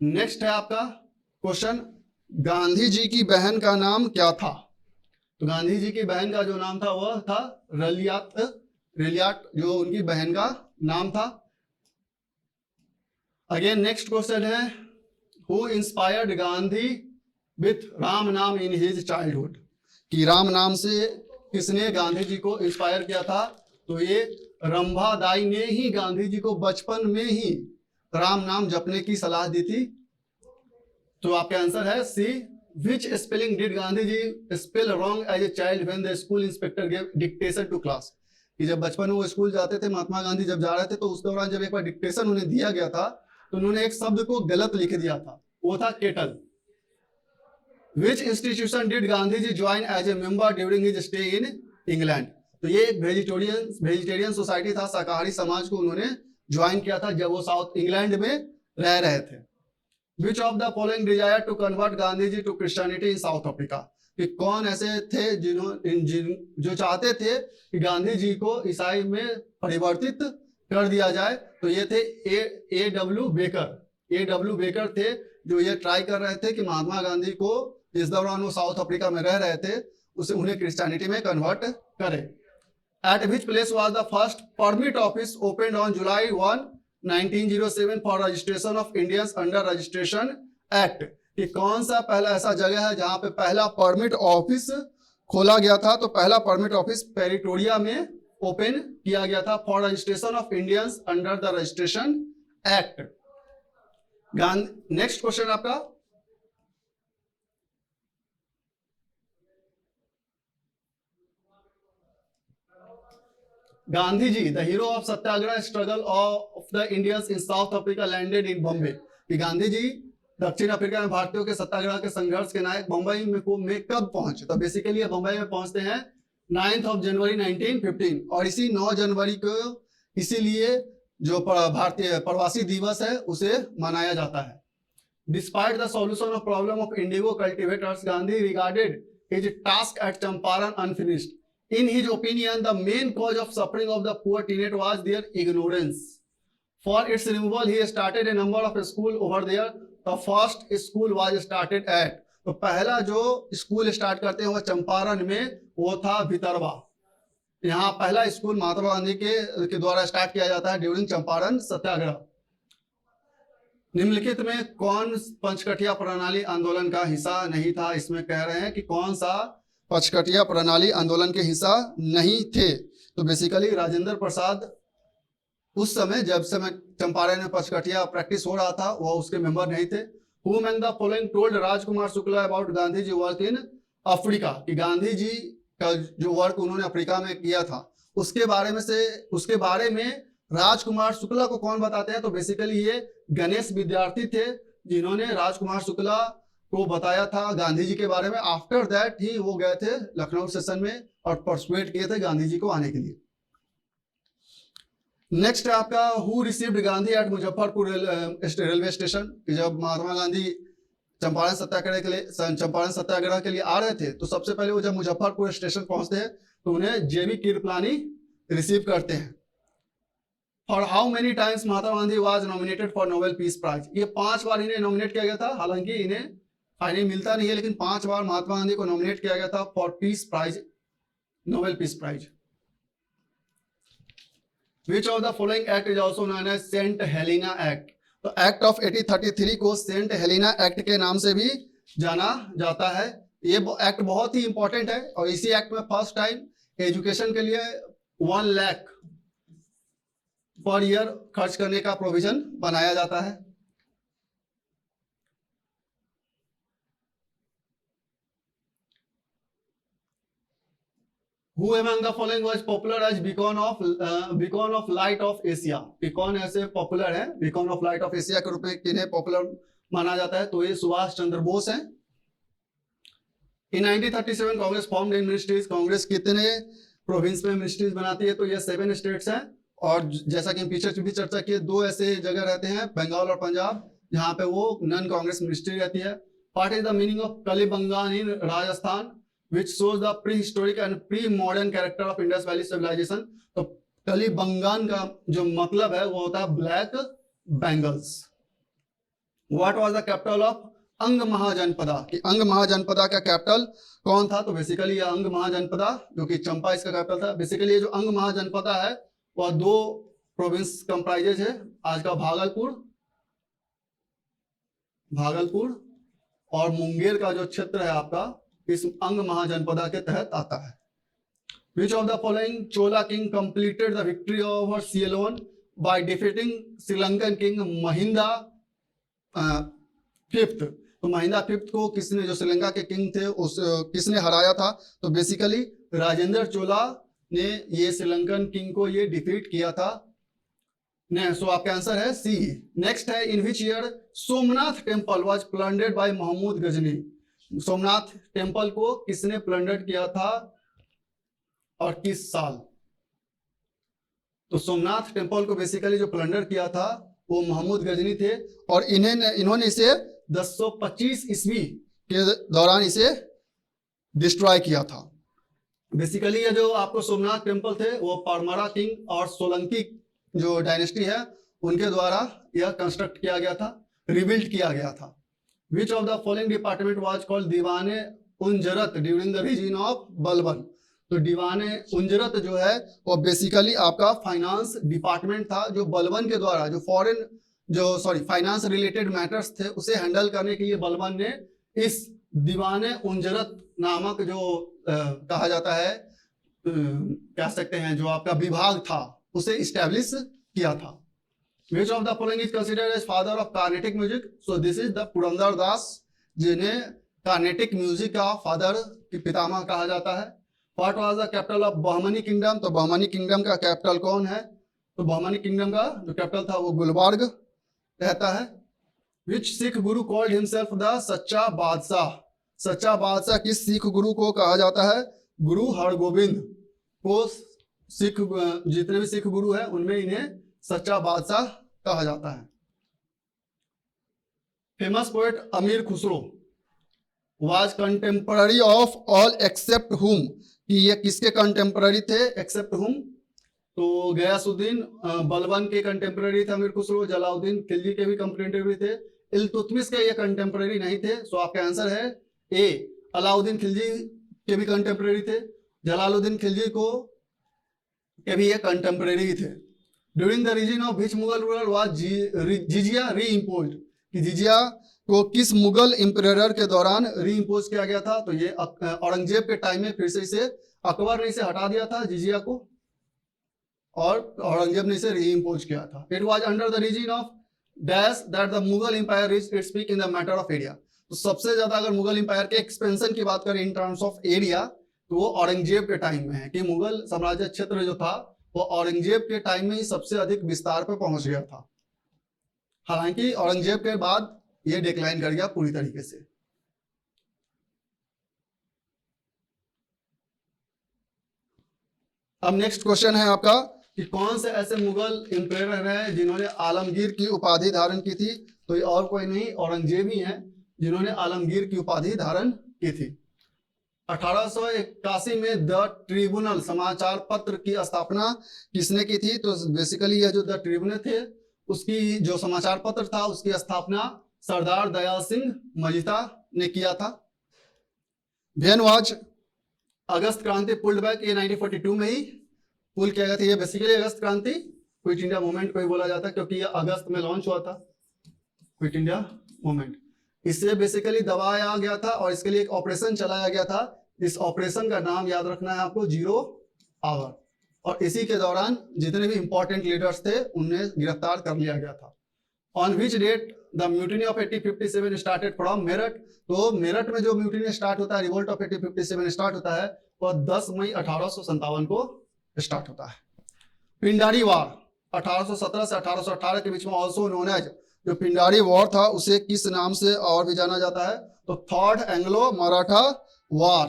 नेक्स्ट है आपका क्वेश्चन, गांधी जी की बहन का नाम क्या था? तो गांधी जी की बहन का जो नाम था वह था रेलियाट, जो उनकी बहन का नाम था। अगेन नेक्स्ट क्वेश्चन है, who inspired Gandhi with Ram नाम इन हिज चाइल्डहुड? कि राम नाम से किसने गांधी जी को इंस्पायर किया था? तो ये रंभादाई ने ही गांधी जी को बचपन में ही राम नाम जपने की सलाह दी थी। तो आपका आंसर है C. Which spelling did Gandhi ji spell wrong as a child when the school inspector gave dictation to class? कि जब बचपन में वो स्कूल जाते थे, महात्मा गांधी जब जा रहे थे, तो उस दौरान जब एक बार डिक्टेशन उन्हें दिया गया था तो उन्होंने एक शब्द को गलत लिख दिया था, वो था kettle. Which institution did Gandhi ji join as a member during his stay in England? तो ये एक वेजिटेरियन सोसाइटी था, शाकाहारी समाज को उन्होंने ज्वाइन किया था जब वो साउथ इंग्लैंड में रह रहे थे। Which of the following desire to convert Gandhi ji to Christianity in South Africa? कि कौन ऐसे थे जो चाहते थे कि गांधी जी को ईसाई में परिवर्तित कर दिया जाए? तो ये थे ए डब्ल्यू बेकर थे, जो ये ट्राई कर रहे थे कि महात्मा गांधी को जिस दौरान वो साउथ अफ्रीका में रह रहे थे उन्हें क्रिश्चियनिटी में कन्वर्ट करे। At which place was the first permit office opened on July 1, 1907 for registration of Indians under Registration Act? कि कौन सा पहला ऐसा जगह है जहां पे पहला परमिट ऑफिस खोला गया था? तो पहला परमिट ऑफिस पेरिटोरिया में ओपन किया गया था for registration of Indians under the registration act. Next question आपका, Gandhi ji the hero of satyagraha struggle of the Indians in South Africa landed in Bombay? कि गांधी जी दक्षिण अफ्रीका में भारतीयों के सत्याग्रह के संघर्ष के नायक बंबई में कब पहुंचे? तो बेसिकली बंबई में पहुंचते हैं 9 जनवरी 1915 और इसी 9 जनवरी को इसीलिए जो भारतीय प्रवासी दिवस है उसे मनाया जाता है। Despite the solution of problem of Indigo cultivators, Gandhi regarded his task at Champaran unfinished. In his opinion, the main cause of suffering of the poor teenage was their ignorance. For its removal, he started a number of schools over there. The first school was started at, तो पहला जो school start करते हैं वह चंपारण में, वो था भितरवा। यहाँ पहला स्कूल महात्मा गांधी के द्वारा स्टार्ट किया जाता है ड्यूरिंग चंपारण सत्याग्रह। निम्नलिखित में कौन पंचकठिया प्रणाली आंदोलन का हिस्सा नहीं था? इसमें कह रहे हैं कि कौन सा पंचकठिया प्रणाली आंदोलन के हिस्सा नहीं थे? तो बेसिकली राजेंद्र प्रसाद उस समय जब चंपारण में पंचकठिया प्रैक्टिस हो रहा था वह उसके मेंबर नहीं थे। Who among the following told Rajkumar Shukla about Gandhi ji work in Africa? कि गांधी जी का जो वर्क उन्होंने अफ्रीका में किया था उसके बारे में राजकुमार शुक्ला को कौन बताते हैं? तो बेसिकली ये गणेश विद्यार्थी थे जिन्होंने राजकुमार शुक्ला को बताया था गांधी जी के बारे में। आफ्टर दैट ही वो गए थे लखनऊ सेशन में और परसुएट किए थे गांधी जी को आने के लिए। नेक्स्ट है आपका, who received Gandhi at Muzaffarpur railway station? कि जब महात्मा गांधी चंपारण सत्याग्रह के लिए आ रहे थे तो सबसे पहले वो जब मुजफ्फरपुर स्टेशन पहुंचते हैं तो उन्हें जेबी कृपलानी रिसीव करते हैं। For how many times Mahatma Gandhi was nominated for Nobel peace prize? ये 5 बार इन्हें नॉमिनेट किया गया था, हालांकि इन्हें फाइनली मिलता नहीं है, लेकिन 5 बार महात्मा गांधी को नॉमिनेट किया गया था for peace prize, Nobel peace prize. Which of the following act is also known as Saint Helena act? तो एक्ट ऑफ 1833 को सेंट हेलेना एक्ट के नाम से भी जाना जाता है। ये एक्ट बहुत ही इंपॉर्टेंट है और इसी एक्ट में फर्स्ट टाइम एजुकेशन के लिए 1 लाख पर ईयर खर्च करने का प्रोविजन बनाया जाता है। Who among the following was popular as beacon of light of Asia? beacon ऐसे पॉपुलर है, beacon of light of Asia के रूप में किन्हें पॉपुलर माना जाता है? तो ये सुभाष चंद्र बोस हैं। In 1937 Congress formed in ministries. Congress कितने प्रोविंस में मिनिस्ट्रीज बनाती है? तो ये 7 स्टेट्स हैं। और जैसा कि हम पीछे भी चर्चा किए, 2 ऐसे जगह रहते हैं, बंगाल और पंजाब, जहां पे वो नॉन कांग्रेस मिनिस्ट्री रहती है। What is the meaning of Kalibangan in Rajasthan, which shows the prehistoric and pre-modern character of Indus Valley civilization? तो कलिबंगान का जो मतलब है वो होता है black bangles. What was the capital of अंग महाजनपदा? कि अंग महाजनपदा का कैपिटल कौन था? तो बेसिकली ये अंग महाजनपदा, जो कि चंपा इसका कैपिटल था। बेसिकली ये जो अंग महाजनपदा है वह 2 प्रोविंस कंप्राइजेज है, आज का भागलपुर और मुंगेर का जो क्षेत्र है आपका, इस अंग महाजनपदा के तहत आता है। Which of the following Chola king completed the victory over Ceylon by defeating Sri Lankan king Mahinda fifth? तो महिंदा फिफ्थ को किसने, जो श्रीलंका के किंग थे, उस किसने हराया था? तो बेसिकली राजेंद्र चोला ने ये श्रीलंकन किंग को ये डिफीट किया था। सो आपका आंसर है सी। नेक्स्ट है, in which year Somnath temple was plundered by Mahmud Ghazni? Somnath temple को किसने प्लंडर किया था और किस साल? तो सोमनाथ टेम्पल को बेसिकली जो प्लंडर किया था वो महमूद गजनी थे, और इन्होंने इसे 1025 ईस्वी के दौरान इसे डिस्ट्रॉय किया था। बेसिकली ये जो आपको सोमनाथ टेम्पल थे वो परमरा किंग और सोलंकी जो डायनेस्टी है उनके द्वारा यह कंस्ट्रक्ट किया गया था, रिबिल्ड किया गया था। Which of the following department was called दीवाने उंजरत during the regime of Balban? तो दीवाने उंजरत जो है वो बेसिकली आपका फाइनेंस डिपार्टमेंट था, जो बलबन के द्वारा जो फाइनेंस रिलेटेड मैटर्स थे उसे हैंडल करने के लिए बलबन ने इस दीवाने उंजरत नामक जो कहा जाता है, कह सकते हैं, जो आपका विभाग था उसे इस्टेब्लिश किया था। Which of the following is considered as father of Carnatic music? So this is the Purandar दास, जिन्हें कार्नेटिक म्यूजिक का फादर की पितामह कहा जाता है। What was the capital of Bahmani kingdom? तो बहमनी किंगडम का कैपिटल कौन है? तो बहमनी किंगडम का जो कैपिटल था वो गुलबर्ग रहता है। Which Sikh Guru called himself the सच्चा बादशाह? सच्चा बादशाह किस सिख गुरु को कहा जाता है? गुरु हरगोविंद को सिख, जितने भी सिख गुरु हैं उनमें इन्हें सच्चा बादशाह कहा जाता है। फेमस पोएट अमीर Khusro was contemporary of all except हुम? कि ये किसके कंटेम्पररी थे एक्सेप्ट हुम? तो गयासुद्दीन बलबन के कंटेम्पररी थे अमीर खुसरो, जलाउद्दीन खिलजी के भी कंटेम्पररी थे, इल्तुतमिश के ये कंटेम्पररी नहीं थे। सो आपका आंसर है ए, अलाउद्दीन खिलजी के भी कंटेम्पररी थे, जलालुद्दीन खिलजी को के भी ये कंटेम्पररी थे। During the reason of which Mughal ruler was jizya reimposed? कि जिजिया को किस मुगल इंपीरियर के दौरान री इम्पोज किया गया था? तो ये औरंगजेब के टाइम में फिर से इसे अकबर ने इसे हटा दिया था जिजिया को, और औरंगजेब ने इसे री इम्पोज किया था। It was under the reason of dash that the Mughal empire reached its peak in the matter of area? तो सबसे ज्यादा अगर मुगल एम्पायर के एक्सपेंशन की बात करें इन टर्म्स ऑफ एरिया तो वो औरंगजेब के टाइम में है, कि मुगल साम्राज्य क्षेत्र जो था वो औरंगजेब के टाइम में ही सबसे अधिक विस्तार पर पहुंच गया था। हालांकि औरंगजेब के बाद ये डिक्लाइन कर गया पूरी तरीके से। अब नेक्स्ट क्वेश्चन है आपका कि कौन से ऐसे मुगल एम्पायर हैं जिन्होंने आलमगीर की उपाधि धारण की थी? तो ये और कोई नहीं, औरंगजेब ही हैं जिन्होंने आलमगीर की उपाधि धारण की थी। 1881 में द ट्रिब्यूनल समाचार पत्र की स्थापना किसने की थी? तो बेसिकली यह जो द ट्रिब्यूनल थे उसकी जो समाचार पत्र था उसकी स्थापना सरदार दयाल सिंह मजीठा ने किया था। व्हेन वाज अगस्त क्रांति पुल्ड बैक? ये 1942 में ही पुल किया गया था। ये बेसिकली अगस्त क्रांति क्विट इंडिया मूवमेंट को ही बोला जाता है, क्योंकि ये अगस्त में लॉन्च हुआ था क्विट इंडिया मूवमेंट। इसे बेसिकली दबाया गया था और इसके लिए एक ऑपरेशन चलाया गया था। इस ऑपरेशन का नाम याद रखना है आपको, जीरो आवर। और इसी के दौरान जितने भी इंपॉर्टेंट लीडर्स थे उन्हें गिरफ्तार कर लिया गया था। On which date the mutiny of 1857 started from Meerut. तो मेरठ में जो म्यूटिनी स्टार्ट होता है, रिवोल्ट ऑफ 1857 स्टार्ट होता है, वह 10 मई 1857 को स्टार्ट होता है। पिंडारी वार 1817 से 1818 के बीच में, ऑल्सो नोन एज, जो पिंडारी वॉर था उसे किस नाम से और भी जाना जाता है, तो थर्ड एंग्लो मराठा वार,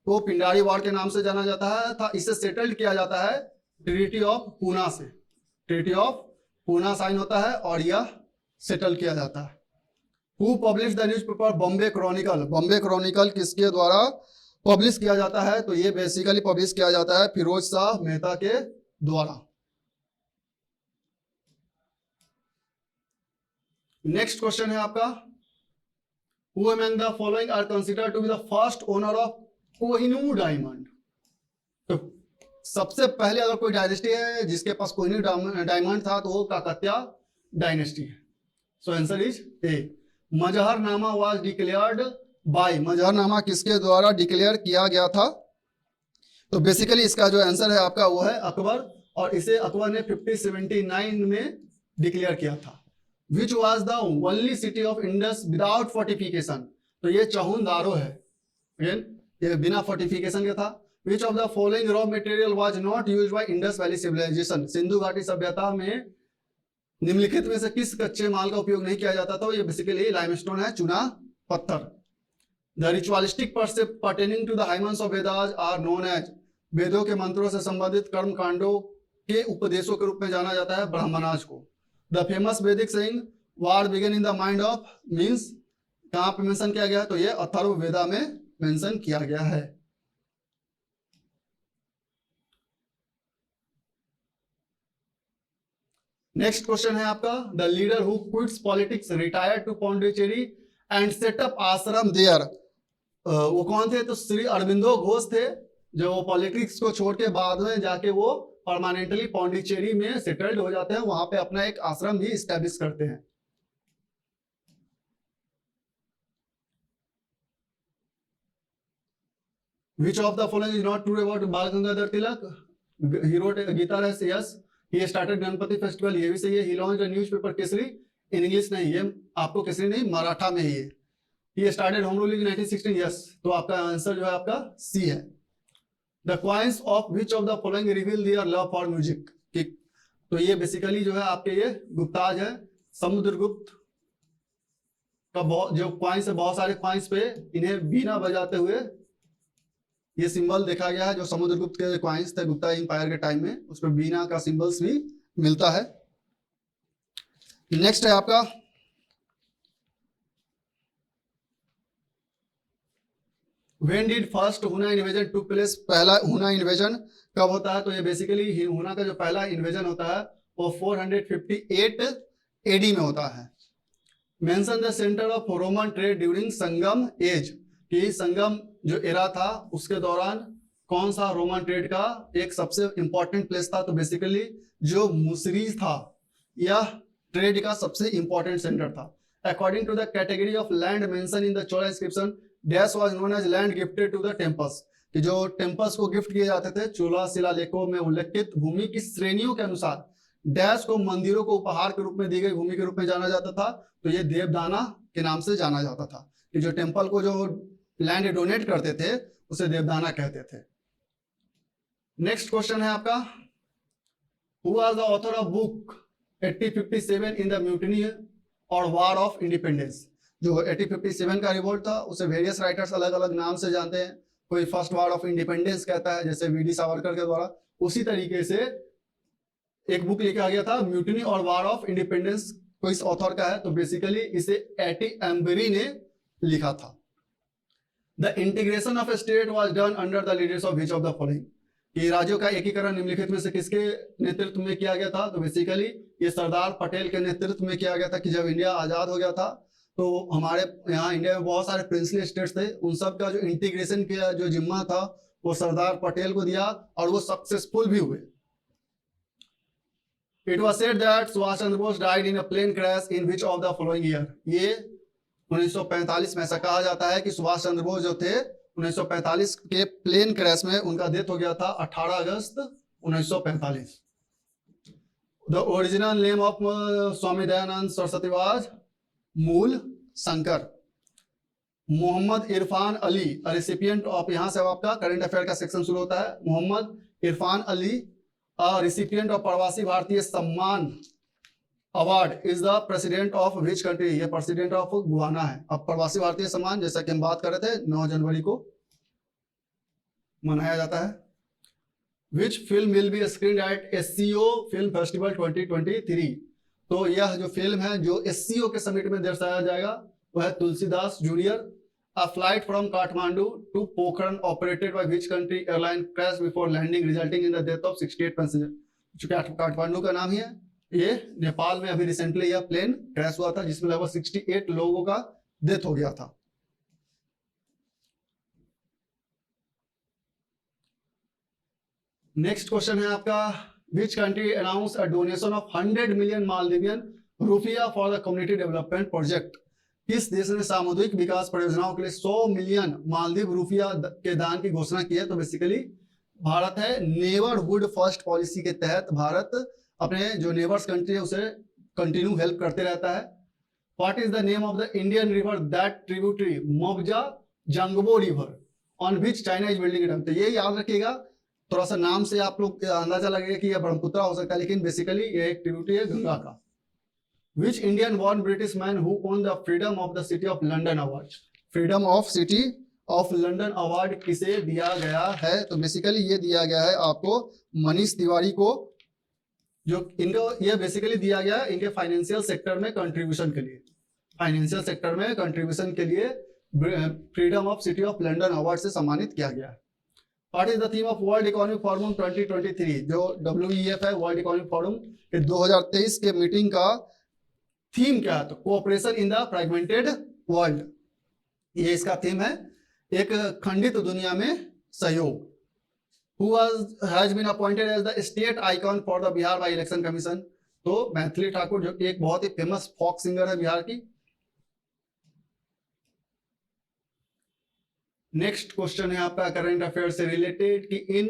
तो पिंडारी वार के नाम से जाना जाता है था। इसे सेटल्ड किया जाता है ट्रीटी ऑफ पूना से, ट्रीटी ऑफ पूना साइन होता है और यह सेटल किया जाता है। Who publish the newspaper Bombay Chronicle. Bombay Chronicle किसके द्वारा पब्लिश किया जाता है, तो ये बेसिकली पब्लिश किया जाता है फिरोज शाह मेहता के द्वारा। नेक्स्ट क्वेश्चन है आपका, Who among the following are considered to be the first owner of Kohinoor diamond. तो सबसे पहले अगर कोई डायनेस्टी है जिसके पास कोहिनूर डायमंड था तो वो काकतिया डायनेस्टी है। So answer is A. Mahzarnama was declared by. Mahzarnama किसके द्वारा डिक्लेयर किया गया था, तो बेसिकली इसका जो आंसर है आपका वो है अकबर, और इसे अकबर ने 1579 में डिक्लेयर किया था। Which was the only city of Indus without fortification। तो ये चहुंदारो है, again ये बिना फोर्टिफिकेशन के था। Which of the following raw material was not used by Indus Valley civilization। Sindhu घाटी सभ्यता में निम्नलिखित में से किस कच्चे माल का उपयोग नहीं किया जाता था, ये बेसिकली लाइमस्टोन है, चूना पत्थर। The ritualistic percept pertaining to the hymens of Vedas are known as। वेदों के मंत्रों से संबंधित कर्म कांडों के उपदेशों के रूप में जाना जाता है ब्राह्मणाज को। The famous Vedic saying war began in the mind of means कहां पे मेंशन किया गया है, तो ये अथर्व वेदा में मेंशन किया गया है। नेक्स्ट क्वेश्चन है आपका, the leader who quits politics retired to Pondicherry and set up ashram there. वो कौन थे, तो श्री अरविंदो घोष थे, जो पॉलिटिक्स को छोड़ के बाद में जाके वो परमानेंटली पौंडीचेरी में सेटल्ड हो जाते हैं, वहां पे अपना एक आश्रम भी स्टैब्लिश करते हैं। Which of the following is not true about बाल गंगाधर तिलक। He wrote गीता रहस्य, yes। He started Ganpati festival, ये भी सही है। He launched a newspaper Kesari, in English नहीं, ये आपको केसरी नहीं, मराठा में ही है। He started home rule in 1916, yes। तो आपका आंसर जो है आपका सी है। The coins of which of the following reveal their love for music। तो ये बेसिकली जो है आपके ये गुप्ताज है, समुद्रगुप्त का जो कॉइन्स है, बहुत सारे कॉइन्स पे इन्हें बीना बजाते हुए ये सिंबल देखा गया है। जो समुद्रगुप्त के कॉइन्स थे गुप्ता एम्पायर के टाइम में, उस पर बीना का सिंबल्स भी मिलता है। नेक्स्ट है आपका, When did first हुना इन्वेजन टुक प्लेस। पहला हुना इन्वेजन कब होता है, तो ये बेसिकली हुना का जो पहला इन्वेजन होता है वो 458 एडी में होता है। Mention the centre of Roman trade during Sangam age. कि संगम जो एरा था उसके दौरान कौन सा रोमन ट्रेड का एक सबसे इंपॉर्टेंट प्लेस था, तो बेसिकली जो मुसरीज था यह ट्रेड का सबसे इंपॉर्टेंट सेंटर था। According to the category of land mention in the Chola inscription, dash was known as land gifted to the temples. कि जो टेम्पल्स को गिफ्ट किए जाते थे चोला शिलालेखों में उल्लेखित भूमि की श्रेणियों के अनुसार डैश को मंदिरों को उपहार के रूप में दी गई भूमि के रूप में जाना जाता था। तो ये देवदाना के नाम से जाना जाता था कि जो टेम्पल को जो लैंड डोनेट करते थे उसे देवदाना कहते थे। नेक्स्ट क्वेश्चन है आपका, who was the author of book 1857 in the mutiny और वार ऑफ इंडिपेंडेंस। जो 1857 का रिवोल्ट था उसे वेरियस राइटर्स अलग अलग नाम से जानते हैं। कोई फर्स्ट वार ऑफ इंडिपेंडेंस कहता है जैसे वीडी सावरकर के द्वारा, उसी तरीके से एक बुक लिखा गया था म्यूटिनी और वार ऑफ इंडिपेंडेंस, कोई इस ऑथर का है, तो बेसिकली इसे एटी एम्बरी ने लिखा था। The integration of state was done under the leaders of which of the following. कि राज्यों का एकीकरण निम्नलिखित में से किसके नेतृत्व में किया गया था, तो बेसिकली ये सरदार पटेल के नेतृत्व में किया गया था। कि जब इंडिया आजाद हो गया था तो हमारे यहाँ इंडिया में बहुत सारे प्रिंसली स्टेट्स थे, उन सब का जो इंटीग्रेशन किया जो जिम्मा था वो सरदार पटेल को दिया और वो सक्सेसफुल भी हुए। It was said that Subhash Chandra Bose died in a plane crash in which of the following year। ये 1945 में ऐसा कहा जाता है कि सुभाष चंद्र बोस जो थे 1945 के प्लेन क्रैश में उनका डेथ हो गया था 18 अगस्त 1945। The original name of Swami Dayanand Saraswati was मूल शंकर। मोहम्मद इरफान अली रिसिपिएंट ऑफ, यहां से आपका करंट अफेयर का सेक्शन शुरू होता है। मोहम्मद इरफान अली रिसिपिएंट ऑफ प्रवासी भारतीय सम्मान award is the president of which country, ये प्रेसिडेंट ऑफ गुआना है। अब प्रवासी भारतीय सम्मान जैसा कि हम बात कर रहे थे 9 जनवरी को मनाया जाता है। Which film will be screened at SCO film festival 2023, तो यह जो फिल्म है जो एससीओ के समिट में दर्शाया जाएगा वह है Tulsidas junior. A flight from Kathmandu to Pokhran operated by which country airline crashed before landing resulting in the death of 68 passengers। चूंकि काठमांडू का नाम ही है, ये नेपाल में अभी रिसेंटली यह प्लेन क्रैश हुआ था जिसमें लगभग 68 लोगों का डेथ हो गया था। नेक्स्ट क्वेश्चन है आपका, which country announce a donation of 100 million Maldivian rupaya for the community development project, किस देश ने सामुदायिक विकास परियोजनाओं के लिए 100 मिलियन मालदीव रुपया के दान की घोषणा की है? तो बेसिकली भारत है। नेबरहुड फर्स्ट पॉलिसी के तहत भारत अपने जो नेबर्स कंट्री है उसे कंटिन्यू हेल्प करते रहता है। What is the name of the Indian river that tributary Mabja Zangbo river on which China is building it, तो ये याद रखिएगा, थोड़ा सा नाम से आप लोग अंदाजा लगेगा कि यह ब्रह्मपुत्र हो सकता है, लेकिन बेसिकली ये एक ट्रिब्यूटरी है गंगा का। Which Indian born British man who won the Freedom of the City of London Award, Freedom of City of London Award किसे दिया गया है? तो बेसिकली ये दिया गया है आपको मनीष तिवारी को, जो इनको ये बेसिकली दिया गया है इनके फाइनेंशियल सेक्टर में कंट्रीब्यूशन के लिए, फाइनेंशियल सेक्टर में कंट्रीब्यूशन के लिए freedom of city of London award से सम्मानित किया गया है। What is the theme of world economic forum 2023, जो WEF है वर्ल्ड इकोनॉमिक फोरम के 2023 के मीटिंग का थीम क्या है? तो cooperation in the fragmented world, ये इसका थीम है, एक खंडित दुनिया में सहयोग। Who has been appointed as the state icon for the Bihar by election commission, तो मैथिली ठाकुर जो एक बहुत ही फेमस फोक सिंगर है बिहार की। नेक्स्ट क्वेश्चन है आपका करंट अफेयर से रिलेटेड कि in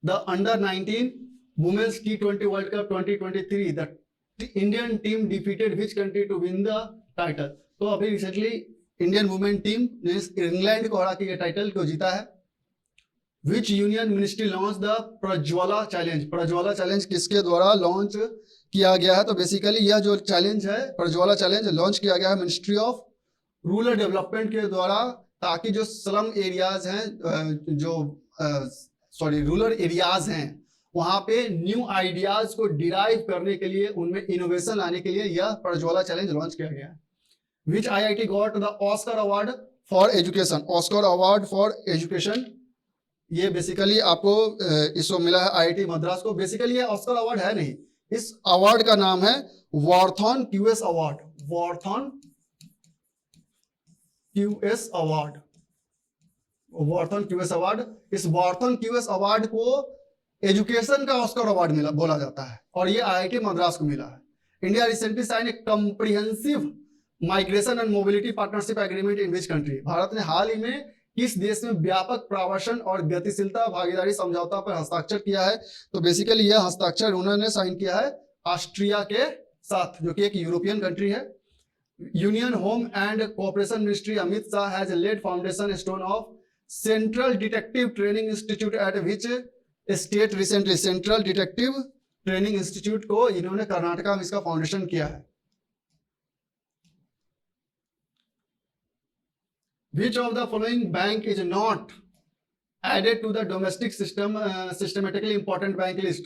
the under 19 women's T20 world cup 2023 the Indian team defeated which country to win the title, तो अभी रिसेंटली इंडियन वुमेन टीम ने इंग्लैंड को हरा के ये टाइटल को जीता है। Which union ministry launch the Prajwala challenge, Prajwala challenge किसके द्वारा लॉन्च किया गया है? तो बेसिकली यह जो चैलेंज है प्रज्वला चैलेंज लॉन्च किया गया है मिनिस्ट्री ऑफ रूरल डेवलपमेंट के द्वारा, ताकि जो स्लम एरियाज हैं, जो रूरल एरियाज हैं, वहां पे न्यू आइडियाज को डिराइव करने के लिए, उनमें इनोवेशन लाने के लिए यह प्रज्वला चैलेंज लॉन्च किया गया है। विच IIT got the Oscar award for education, Oscar award for education, ये बेसिकली आपको इसको मिला है IIT मद्रास को। बेसिकली ये ऑस्कर अवार्ड है नहीं, इस अवार्ड का नाम है Wharton QS award, Wharton QS award, Wharton QS award. इस वॉर्थॉन QS अवार्ड को एजुकेशन का ऑस्कर अवार्ड मिला बोला जाता है, और ये IIT मद्रास को मिला है। India recently sign a comprehensive migration and mobility partnership agreement in which country, Bharat ने हाल ही में किस देश में व्यापक प्रवासन और गतिशीलता भागीदारी समझौता पर हस्ताक्षर किया है? तो बेसिकली यह हस्ताक्षर उन्होंने साइन किया है ऑस्ट्रिया के साथ, जो कि एक यूरोपियन कंट्री है। Union home and cooperation ministry Amit Shah has lead foundation stone of central detective training institute eight which state recently, central detective training institute को इन्होंने कर्नाटका में इसका फाउंडेशन किया है। Which of the following bank is not added to the domestic systematically important bank list,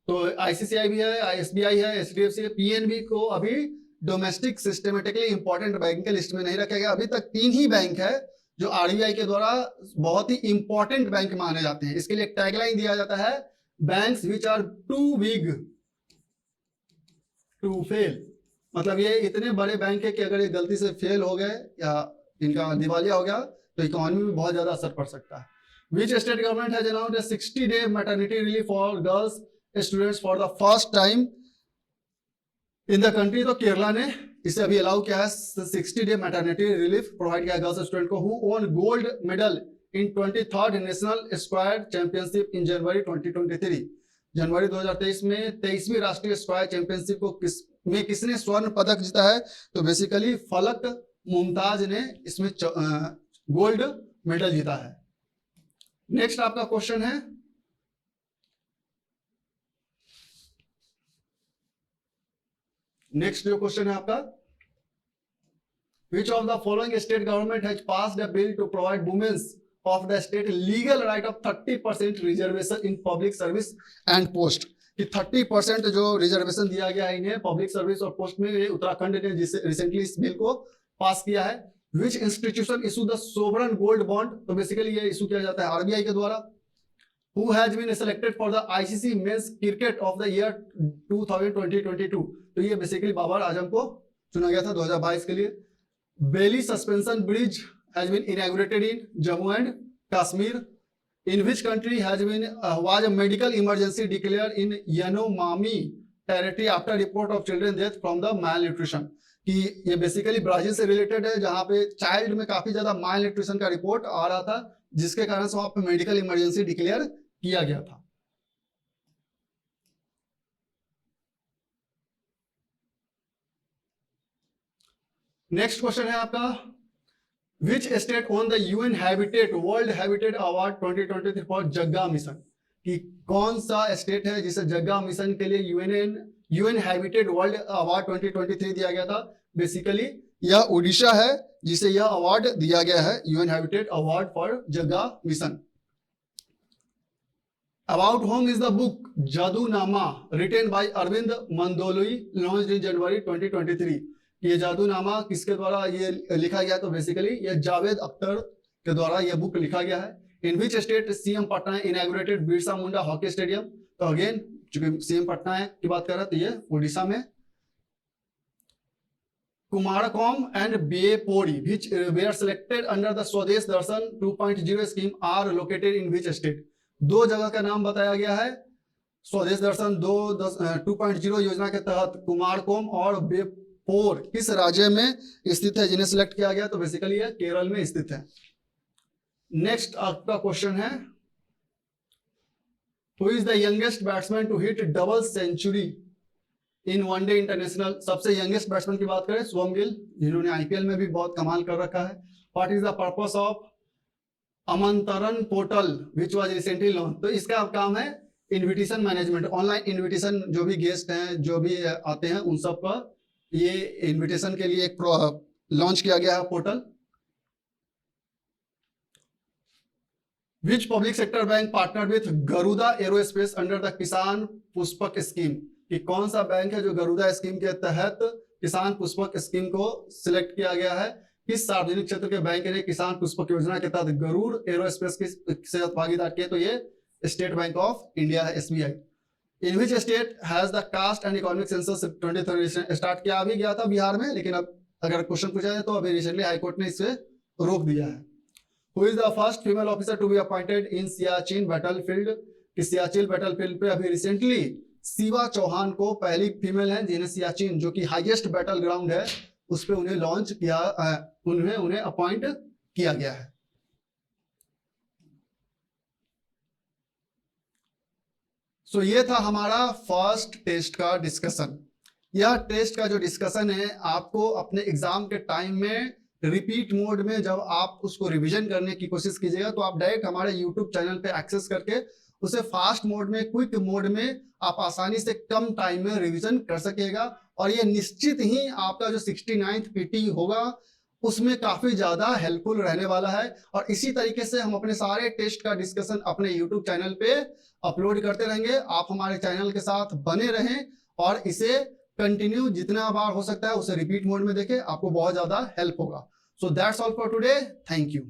तो ICICI भी है, SBI है, HDFC है, PNB को अभी डोमेस्टिक सिस्टमेटिकली इंपॉर्टेंट बैंक के लिस्ट में नहीं रखा गया। अभी तक 3 ही बैंक है जो RBI के द्वारा बहुत ही इंपॉर्टेंट बैंक माने जाते हैं। इसके लिए एक टैगलाइन दिया जाता है, banks which are too big to fail, मतलब ये इतने बड़े बैंक है कि अगर ये गलती से फेल हो गए या इनका दिवालिया हो गया तो इकोनॉमी में बहुत ज्यादा असर पड़ सकता है। Which state government has announced a 60-day maternity relief for girls students for the first time in the country, तो केरला ने इसे अभी अलाउ किया है 60-day मैटरनिटी रिलीफ प्रोवाइड किया गर्ल्स स्टूडेंट को who won gold medal in 23rd national square championship in January 2023। जनवरी 2023 में 23वीं राष्ट्रीय स्क्वायर चैंपियनशिप को किसने स्वर्ण पदक जीता है? तो बेसिकली फलक मुमताज ने इसमें गोल्ड मेडल जीता है। नेक्स्ट आपका क्वेश्चन है, नेक्स्ट जो क्वेश्चन है आपका, which of the following state government has passed a bill to provide women of the state legal right of 30% reservation in public service and post? कि 30% जो reservation दिया गया है इन्हें पब्लिक सर्विस और पोस्ट में, ये उत्तराखंड ने जिसे रिसेंटली इस बिल को पास किया है। विच institution issue the sovereign gold bond? तो बेसिकली ये इशू किया जाता है आरबीआई के द्वारा। Who has been selected for the ICC Men's Cricket of the Year 2022? तो ये बेसिकली बाबर आजम को चुना गया था 2022 के लिए। Bailey suspension bridge has been inaugurated in Jammu and Kashmir. In which country has been was a medical emergency declared in Yanomami territory after report of children death from the malnutrition? कि ये basically Brazil से related है, जहां पे child में काफी ज्यादा माल nutrition का रिपोर्ट आ रहा था, जिसके कारण से वहां पे मेडिकल इमरजेंसी डिक्लेयर किया गया था। नेक्स्ट क्वेश्चन है आपका, which state own the UN habitat world habitat award 2023 for Jaga mission? कि कौन सा स्टेट है जिसे जग्गा मिशन के लिए यूएन हैबिटेट वर्ल्ड अवार्ड 2023 दिया गया था? बेसिकली यह उड़ीसा है जिसे यह अवार्ड दिया गया है, UN habitat award for Jaga mission. About whom is the book Jadunama written by Arvind Mandloi launched in January 2023। ये जादूनामा किसके द्वारा ये लिखा गया? तो बेसिकली ये जावेद अख्तर के द्वारा ये बुक लिखा गया है। In which state CM Patnaik inaugurated Birsa Munda hockey stadium? तो अगेन चूंकि सीएम पटना की बात कर रहा है तो ये उड़ीसा में। Kumarakom and Beypore which were selected under the Swadesh Darshan 2.0 scheme are located in which state? दो जगह का नाम बताया गया है। स्वदेश दर्शन 2.0 योजना के तहत कुमारकोम और बेपोर किस राज्य में स्थित है जिन्हें सिलेक्ट किया गया? तो बेसिकली ये केरल में स्थित है। नेक्स्ट आपका क्वेश्चन है, who is the youngest batsman to hit double century in one day international? सबसे यंगेस्ट बैट्समैन की बात करें शुभम गिल, जिन्होंने आईपीएल में भी बहुत कमाल कर रखा है। What is the purpose of Amantran portal which was recently launch? तो इसका काम है इनविटेशन मैनेजमेंट, ऑनलाइन इनविटेशन, जो भी गेस्ट हैं जो भी आते हैं उन सब का ये इनविटेशन के लिए एक लॉन्च किया गया है portal. Which public sector bank partner with Garuda aerospace under the किसान पुष्पक स्कीम? कि कौन सा बैंक है जो गरुदा स्कीम के तहत किसान पुष्पक स्कीम को सिलेक्ट किया गया है? किस सार्वजनिक क्षेत्र के बैंक ने किसान पुष्पक योजना के तहत गरुड़ एरोस्पेस के साथ भागीदार किया? तो ये स्टेट बैंक ऑफ इंडिया है, SBI. In which state has the caste and economic census 2023 start किया? अभी गया था बिहार में, लेकिन अब अगर क्वेश्चन पूछा जाए तो अभी रिसेंटली हाईकोर्ट ने इसे रोक दिया है। Who is the first female officer to be appointed in Siachen battlefield? कि सियाचिन बैटलफील्ड पे अभी रिसेंटली शिवा चौहान को पहली फीमेल है जिन्हें सियाचिन, जो कि हाईएस्ट बैटल ग्राउंड है, उस पे उन्हें लॉन्च किया, उन्हें अपॉइंट किया गया है। सो ये था हमारा फर्स्ट टेस्ट का डिस्कशन। यह टेस्ट का जो डिस्कशन है आपको अपने एग्जाम के टाइम में रिपीट मोड में जब आप उसको रिवीजन करने की कोशिश कीजिएगा तो आप डायरेक्ट हमारे यूट्यूब चैनल पे एक्सेस करके उसे फास्ट मोड में, क्विक मोड में आप आसानी से कम टाइम में रिवीजन कर सकेगा। और ये निश्चित ही आपका जो 69th पीटी होगा उसमें काफी ज्यादा हेल्पफुल रहने वाला है। और इसी तरीके से हम अपने सारे टेस्ट का डिस्कशन अपने यूट्यूब चैनल पे अपलोड करते रहेंगे। आप हमारे चैनल के साथ बने रहें और इसे कंटिन्यू जितना बार हो सकता है उसे रिपीट मोड में देखें, आपको बहुत ज्यादा हेल्प होगा। So that's all for today, thank you.